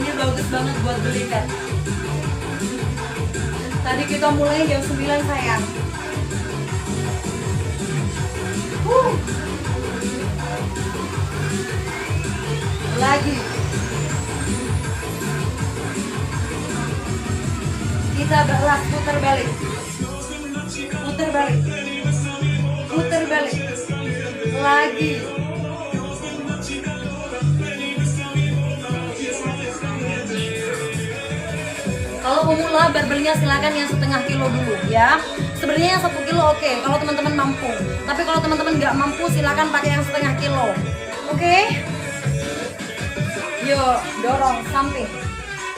Ini bagus banget buat belikan. Tadi kita mulai jam 9 sayang. Lagi. Kita balas, putar balik. Putar balik. Putar balik. Lagi. Kalau pemula barbelnya silakan yang setengah kilo dulu ya. Sebenarnya yang 1 kilo oke, kalau teman-teman mampu. Tapi kalau teman-teman nggak mampu silakan pakai yang setengah kilo. Oke? Yuk, dorong samping.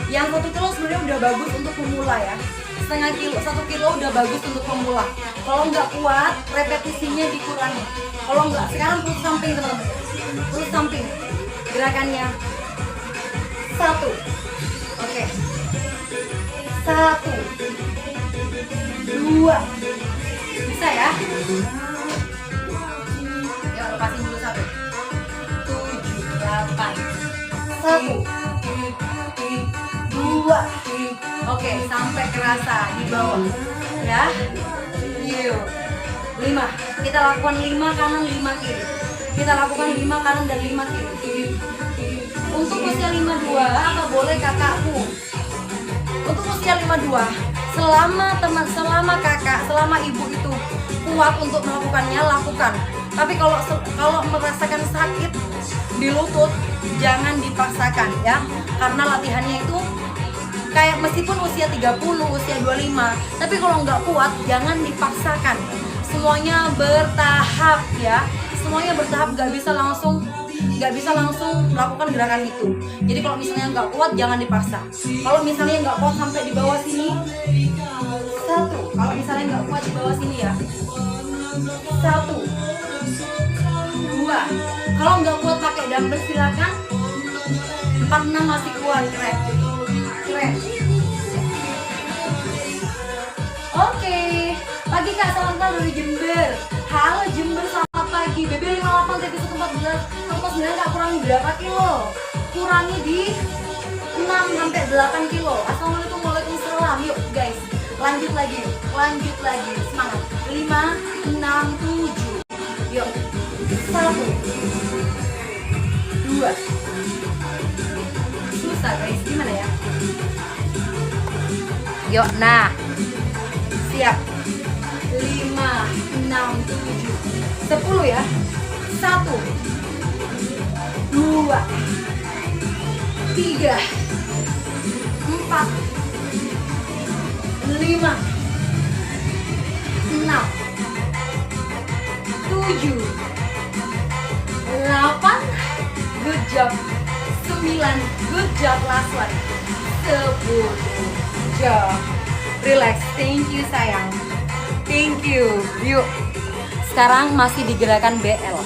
Yang 1 kilo sebenarnya udah bagus untuk pemula ya. Setengah kilo, 1 kilo udah bagus untuk pemula. Kalau nggak kuat, repetisinya dikurangi. Kalau nggak, sekarang perut samping teman-teman. Perut samping. Gerakannya 1. Oke. 1, 2. Bisa ya? Ya, lepasin dulu 1. 7, 8. 1, 2. Oke, sampai kerasa di bawah. Ya. Yuk. 5. Kita lakukan 5 kanan, 5 kiri. Kita lakukan 5 kanan dan 5 kiri. Untuk usia 52, apa boleh kakakku? Untuk usia 52, selama kakak, selama ibu itu kuat untuk melakukannya, lakukan. Tapi kalau merasakan sakit di lutut, jangan dipaksakan ya. Karena latihannya itu kayak meskipun usia 30, usia 25, tapi kalau nggak kuat jangan dipaksakan. Semuanya bertahap ya. Semuanya bertahap, nggak bisa langsung melakukan gerakan itu. Jadi kalau misalnya nggak kuat jangan dipaksa. Kalau misalnya nggak kuat sampai di bawah sini, 1. Kalau misalnya nggak kuat di bawah sini ya, 1, 2. Kalau nggak kuat pakai dumbbell silakan 46 masih kuat, keren. Keren. Oke, pagi Kak, salam kenal dari Jember. Halo Jember, selamat pagi. BB 58 TP 114 149 Kak, kurangi berapa kilo? Kurangi di 6 sampai 8 kilo. Assalamualaikum, waalaikumsalam. Yuk guys, lanjut lagi, semangat. 5, 6, 7. Yuk, 1, 2. Susah guys, gimana ya? Yuk, nah, siap. 5, 6, 7, 10 ya. 1, 2, 3, 4, 5, 6, 7, 8, good job. 9, good job, last one. 10, job. Relax, thank you sayang. Thank you. Yuk. Sekarang masih di gerakan BL.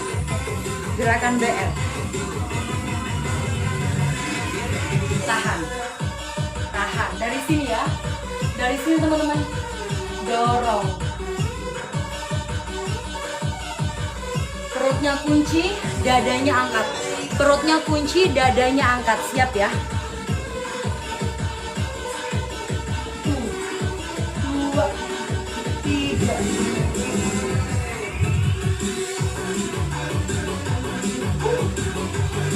Gerakan BL. Tahan. Tahan. Dari sini ya. Dari sini teman-teman. Dorong. Perutnya kunci, dadanya angkat. Perutnya kunci, dadanya angkat. Siap ya. 2, 3.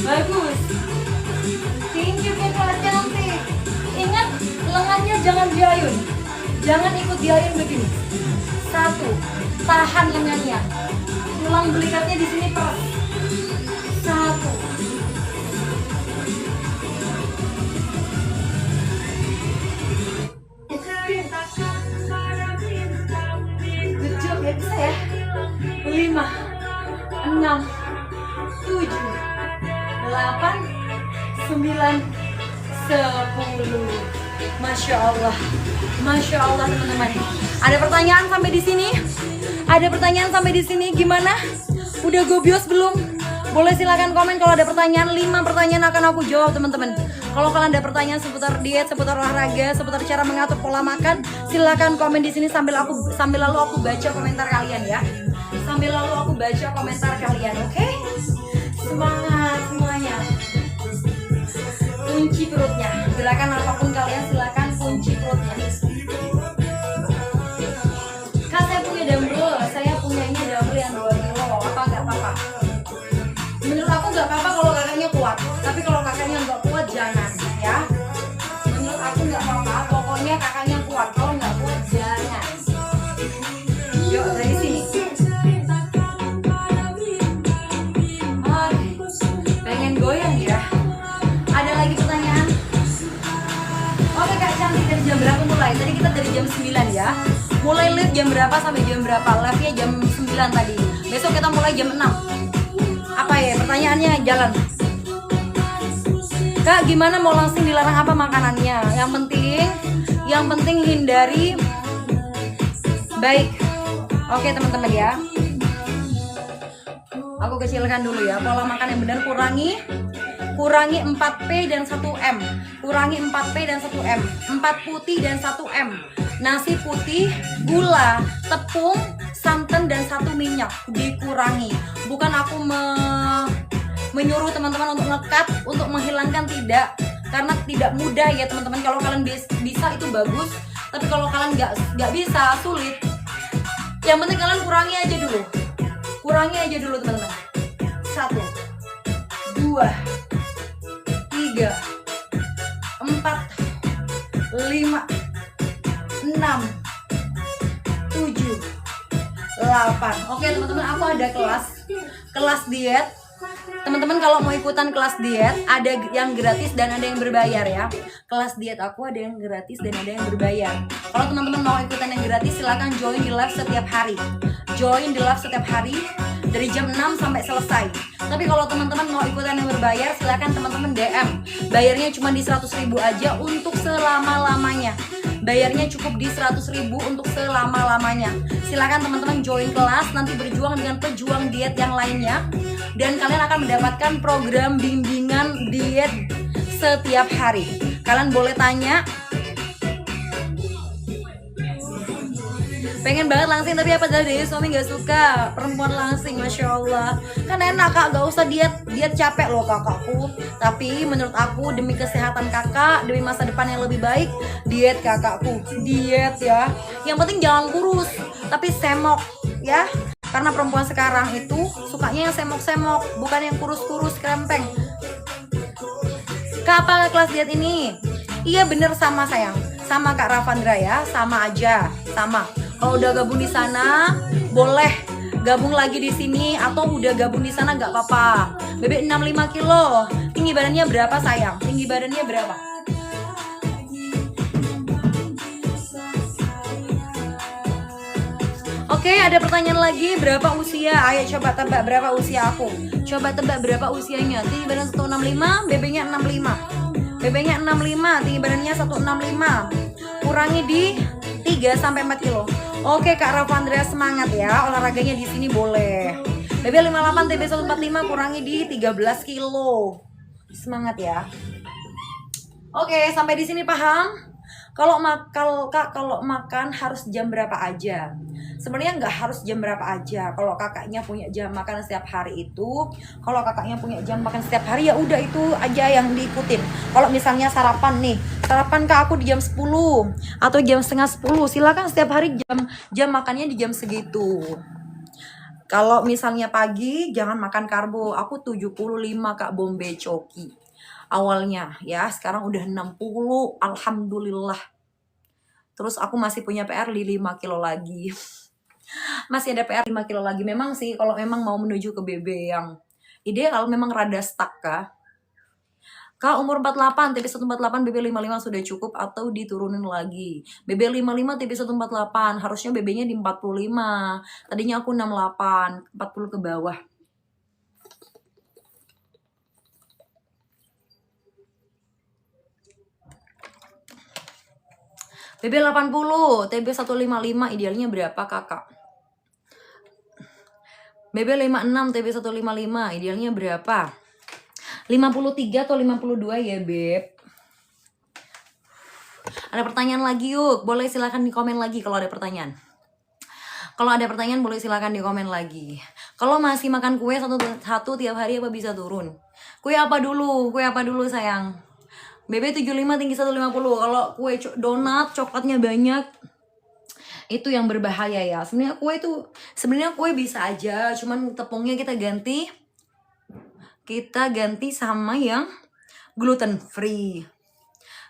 Bagus. Thank you kakak cantik. Ingat, lengannya jangan diayun. Jangan ikut diayun begini. 1, tahan lengannya. Tulang belikatnya di sini peras. 1. Good job ya, bisa ya. 5, 6, 7, 8, 9, 10. Masya Allah. Masya Allah teman-teman. Ada pertanyaan sampai di sini? Ada pertanyaan sampai di sini gimana? Udah gobios belum? Boleh silakan komen kalau ada pertanyaan. 5 pertanyaan akan aku jawab teman-teman. Kalau kalian ada pertanyaan seputar diet, seputar olahraga, seputar cara mengatur pola makan, silakan komen di sini sambil lalu aku baca komentar kalian ya. Sambil lalu aku baca komentar kalian, oke? Semangat semuanya. Kunci perutnya. Gerakan apapun kalian silakan kunci perutnya. Kak, saya punya dumbbell, saya punyanya dumbbell yang 2 kilo. Apa nggak apa-apa? Menurut aku nggak apa-apa kalau kakaknya kuat. Tapi kalau kakaknya nggak kuat jangan ya. Menurut aku nggak apa-apa. Pokoknya kakaknya kuat. Kalau nggak kuat jangan. Yuk dari sini. Pengen goyang ya. Ada lagi pertanyaan? Oke Kak cantik, dari jam berapa mulai? Tadi kita dari jam 9 ya. Mulai live jam berapa sampai jam berapa? Live-nya jam 9 tadi. Besok kita mulai jam 6. Apa ya pertanyaannya? Jalan. Kak gimana mau langsung dilarang apa makanannya? Yang penting hindari baik. Oke teman-teman ya. Aku kecilkan dulu ya. Pola makan yang benar, kurangi 4P dan 1M. Kurangi 4P dan 1M. 4 putih dan 1M. Nasi putih, gula, tepung, santan dan 1 minyak. Dikurangi. Bukan aku menyuruh teman-teman untuk ngekat, untuk menghilangkan, tidak. Karena tidak mudah ya teman-teman. Kalau kalian bisa itu bagus. Tapi kalau kalian nggak bisa, sulit. Yang penting kalian kurangi aja dulu. Kurangi aja dulu teman-teman. 1, 2, 3, 4, 5, 6, 7, 8. Oke teman-teman, aku ada kelas diet. Teman-teman kalau mau ikutan kelas diet, ada yang gratis dan ada yang berbayar ya. Kelas diet aku ada yang gratis dan ada yang berbayar. Kalau teman-teman mau ikutan yang gratis, silakan join di live setiap hari. Join di live setiap hari dari jam 6 sampai selesai. Tapi kalau teman-teman mau ikutan yang berbayar, silakan teman-teman DM. Bayarnya cuma di 100.000 aja untuk selama-lamanya. Bayarnya cukup di 100.000 untuk selama-lamanya. Silakan teman-teman join kelas, nanti berjuang dengan pejuang diet yang lainnya. Dan kalian akan mendapatkan program bimbingan diet setiap hari. Kalian boleh tanya. Pengen banget langsing tapi apa dari suami gak suka perempuan langsing, Masya Allah. Kan enak kak, gak usah diet capek loh kakakku. Tapi menurut aku demi kesehatan kakak, demi masa depan yang lebih baik, diet kakakku, diet ya. Yang penting jangan kurus, tapi semok ya. Karena perempuan sekarang itu sukanya yang semok-semok, bukan yang kurus-kurus krempeng. Kak, apa kelas diet ini? Iya bener sama sayang, sama Kak Ravandra ya, sama aja, sama. Kalau udah gabung di sana, boleh gabung lagi di sini, atau udah gabung di sana gak apa-apa. Bebek 65 kilo. Tinggi badannya berapa sayang? Tinggi badannya berapa? Oke, ada pertanyaan lagi. Berapa usia? Ayo coba tebak berapa usia aku. Coba tebak berapa usianya. Tinggi badan 165, BB-nya 65. BB-nya 65, tinggi badannya 165. Kurangi di 3 sampai 4 kilo. Oke Kak Ravandra, semangat ya, olahraganya di sini boleh. BB 58, TB 145 kurangi di 13 kilo. Semangat ya. Oke, sampai di sini paham? Kalau makan harus jam berapa aja? Sebenarnya nggak harus jam berapa aja. Kalau kakaknya punya jam makan setiap hari itu, kalau kakaknya punya jam makan setiap hari ya udah itu aja yang diikutin. Kalau misalnya sarapan nih, sarapan kak aku di jam 10 atau jam setengah 10, silakan setiap hari jam makannya di jam segitu. Kalau misalnya pagi jangan makan karbo. Aku 75 kak Bombay Choki awalnya ya, sekarang udah 60, alhamdulillah. Terus aku masih punya PR di 5 kilo lagi. Masih ada PR 5 kilo lagi. Memang sih kalau memang mau menuju ke BB yang ideal, memang rada stuck kah? Kak umur 48, TB 148, BB 55 sudah cukup atau diturunin lagi? BB 55, TB 148, harusnya BB-nya di 45. Tadinya aku 68, 40 ke bawah. BB 80, TB 155, idealnya berapa kakak? BB 56, TB 155, idealnya berapa? 53 atau 52 ya beb. Ada pertanyaan lagi yuk, boleh silakan di komen lagi kalau ada pertanyaan. Kalau ada pertanyaan boleh silakan di komen lagi. Kalau masih makan kue satu tiap hari apa bisa turun? Kue apa dulu? Kue apa dulu sayang? BB 75 tinggi 150. Kalau kue donat coklatnya banyak, itu yang berbahaya ya. Sebenarnya kue bisa aja, cuman tepungnya kita ganti sama yang gluten free.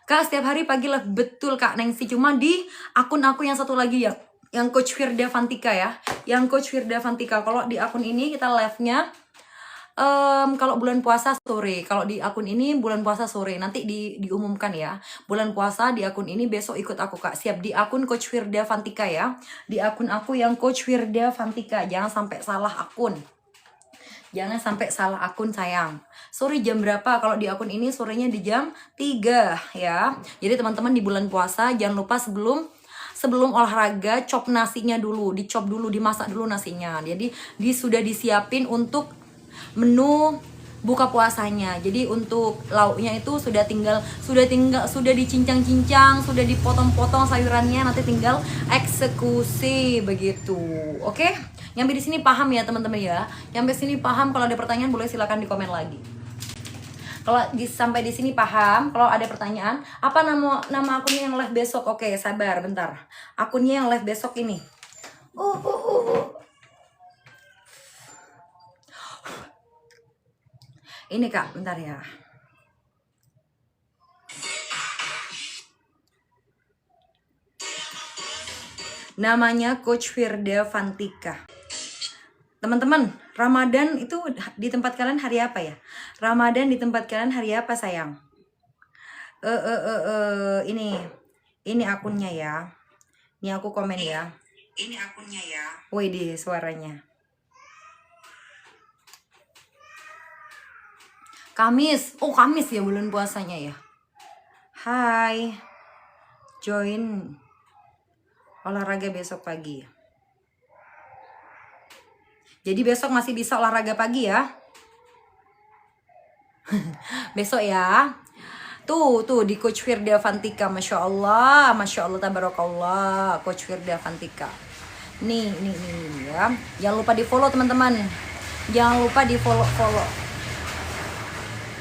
Kak setiap hari pagi live, betul Kak Nengsi, cuma di akun aku yang satu lagi ya, yang Coach Firda Fantika ya, yang Coach Firda Fantika. Kalau di akun ini kita live-nya kalau bulan puasa sore, kalau di akun ini bulan puasa sore, nanti diumumkan ya. Bulan puasa di akun ini besok ikut aku Kak, siap di akun Coach Firda Fantika ya, di akun aku yang Coach Firda Fantika, jangan sampai salah akun. Jangan sampai salah akun sayang. Sore jam berapa? Kalau di akun ini sorenya di jam 3 ya. Jadi teman-teman di bulan puasa jangan lupa sebelum olahraga chop nasinya dulu, dicop dulu, dimasak dulu nasinya. Jadi sudah disiapin untuk menu buka puasanya. Jadi untuk lauknya itu sudah dicincang-cincang, sudah dipotong-potong sayurannya, nanti tinggal eksekusi begitu. Oke? Nyampe di sini paham ya teman-teman ya. Nyampe sini paham, kalau ada pertanyaan boleh silakan di komen lagi. Kalau sampai di sini paham, kalau ada pertanyaan, apa nama akunnya yang live besok? Oke, sabar bentar. Akunnya yang live besok ini. Ini Kak, bentar ya. Namanya Coach Firda Fantika. Teman-teman, Ramadan itu di tempat kalian hari apa ya? Ramadan di tempat kalian hari apa sayang? Ini akunnya ya. Ini aku komen ya. Ini akunnya ya. Woi di suaranya. Kamis. Oh, Kamis ya bulan puasanya ya. Hai. Join olahraga besok pagi. Jadi besok masih bisa olahraga pagi ya. Besok ya. Tuh di Coach Firda Fantika, Masya Allah, tabarakallah, Coach Firda Fantika. Nih ya. Jangan lupa di follow teman-teman. Jangan lupa di follow.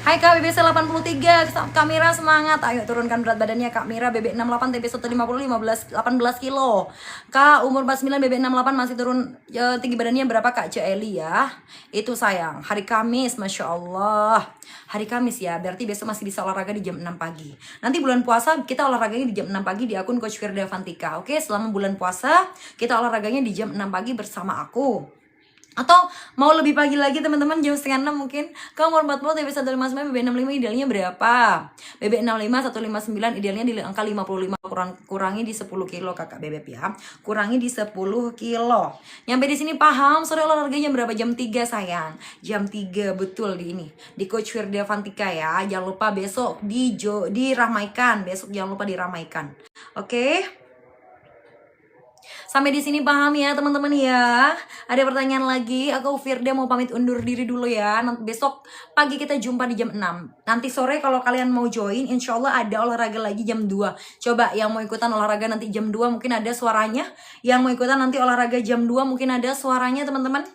Hai Kak BBC 83, Kak Mira semangat. Ayo turunkan berat badannya Kak Mira. BB 68 TB 150 18 kilo. Kak umur 49 BB 68 masih turun tinggi badannya berapa Kak Eli ya? Itu sayang. Hari Kamis, Masya Allah. Hari Kamis ya, berarti besok masih bisa olahraga di jam 6 pagi. Nanti bulan puasa kita olahraganya di jam 6 pagi di akun Coach Firda Fantika. Oke, selama bulan puasa kita olahraganya di jam 6 pagi bersama aku. Atau mau lebih pagi lagi teman-teman, jam setengah 6 mungkin. Kamu umur 40, TB 159, BB 65 idealnya berapa? BB 65, 159 idealnya di angka 55, kurangi di 10 kilo kakak bebek ya. Kurangi di 10 kilo. Nyampe di sini paham? Sore olahraganya berapa? Jam 3 sayang. Jam 3 betul di ini. Di Coach Firda Fantika ya. Jangan lupa besok diramaikan. Besok jangan lupa diramaikan. Oke? Sampai di sini paham ya teman-teman ya. Ada pertanyaan lagi? Aku Firda mau pamit undur diri dulu ya. Nanti besok pagi kita jumpa di jam 6. Nanti sore kalau kalian mau join, insya Allah ada olahraga lagi jam 2. Coba yang mau ikutan olahraga nanti jam 2 mungkin ada suaranya. Yang mau ikutan nanti olahraga jam 2 mungkin ada suaranya teman-teman.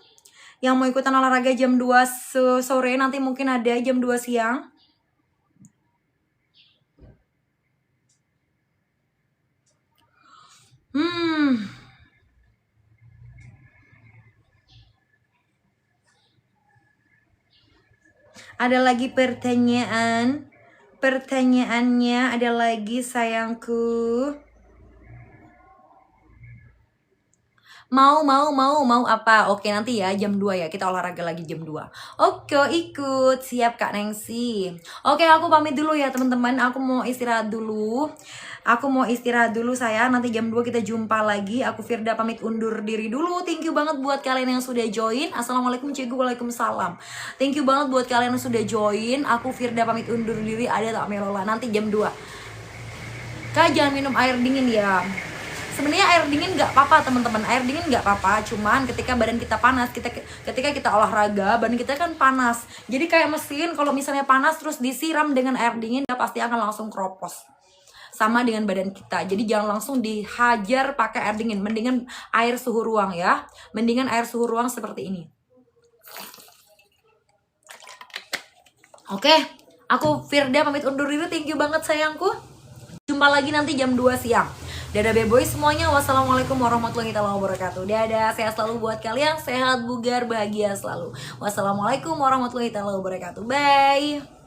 Yang mau ikutan olahraga jam 2 sore nanti mungkin ada jam 2 siang. Ada lagi pertanyaannya ada lagi sayangku. Mau apa? Oke nanti ya jam 2 ya, kita olahraga lagi jam 2. Oke ikut, siap Kak Nengsi. Oke aku pamit dulu ya teman-teman, aku mau istirahat dulu sayang. Nanti jam 2 kita jumpa lagi. Aku Firda pamit undur diri dulu. Thank you banget buat kalian yang sudah join. Assalamualaikum cikgu, waalaikumsalam. Thank you banget buat kalian yang sudah join. Aku Firda pamit undur diri. Ada tak Melola nanti jam 2. Kak jangan minum air dingin ya. Sebenarnya air dingin nggak apa-apa teman-teman, air dingin nggak apa-apa, cuman ketika badan kita panas, ketika kita olahraga badan kita kan panas, jadi kayak mesin kalau misalnya panas terus disiram dengan air dingin ya pasti akan langsung keropos sama dengan badan kita. Jadi jangan langsung dihajar pakai air dingin, mendingan air suhu ruang ya, mendingan air suhu ruang seperti ini. Oke, aku Firda pamit undur diri. Thank you banget sayangku, jumpa lagi nanti jam 2 siang. Dadah beboy semuanya. Wassalamualaikum warahmatullahi wabarakatuh. Dadah, sehat selalu buat kalian. Sehat, bugar, bahagia selalu. Wassalamualaikum warahmatullahi wabarakatuh. Bye.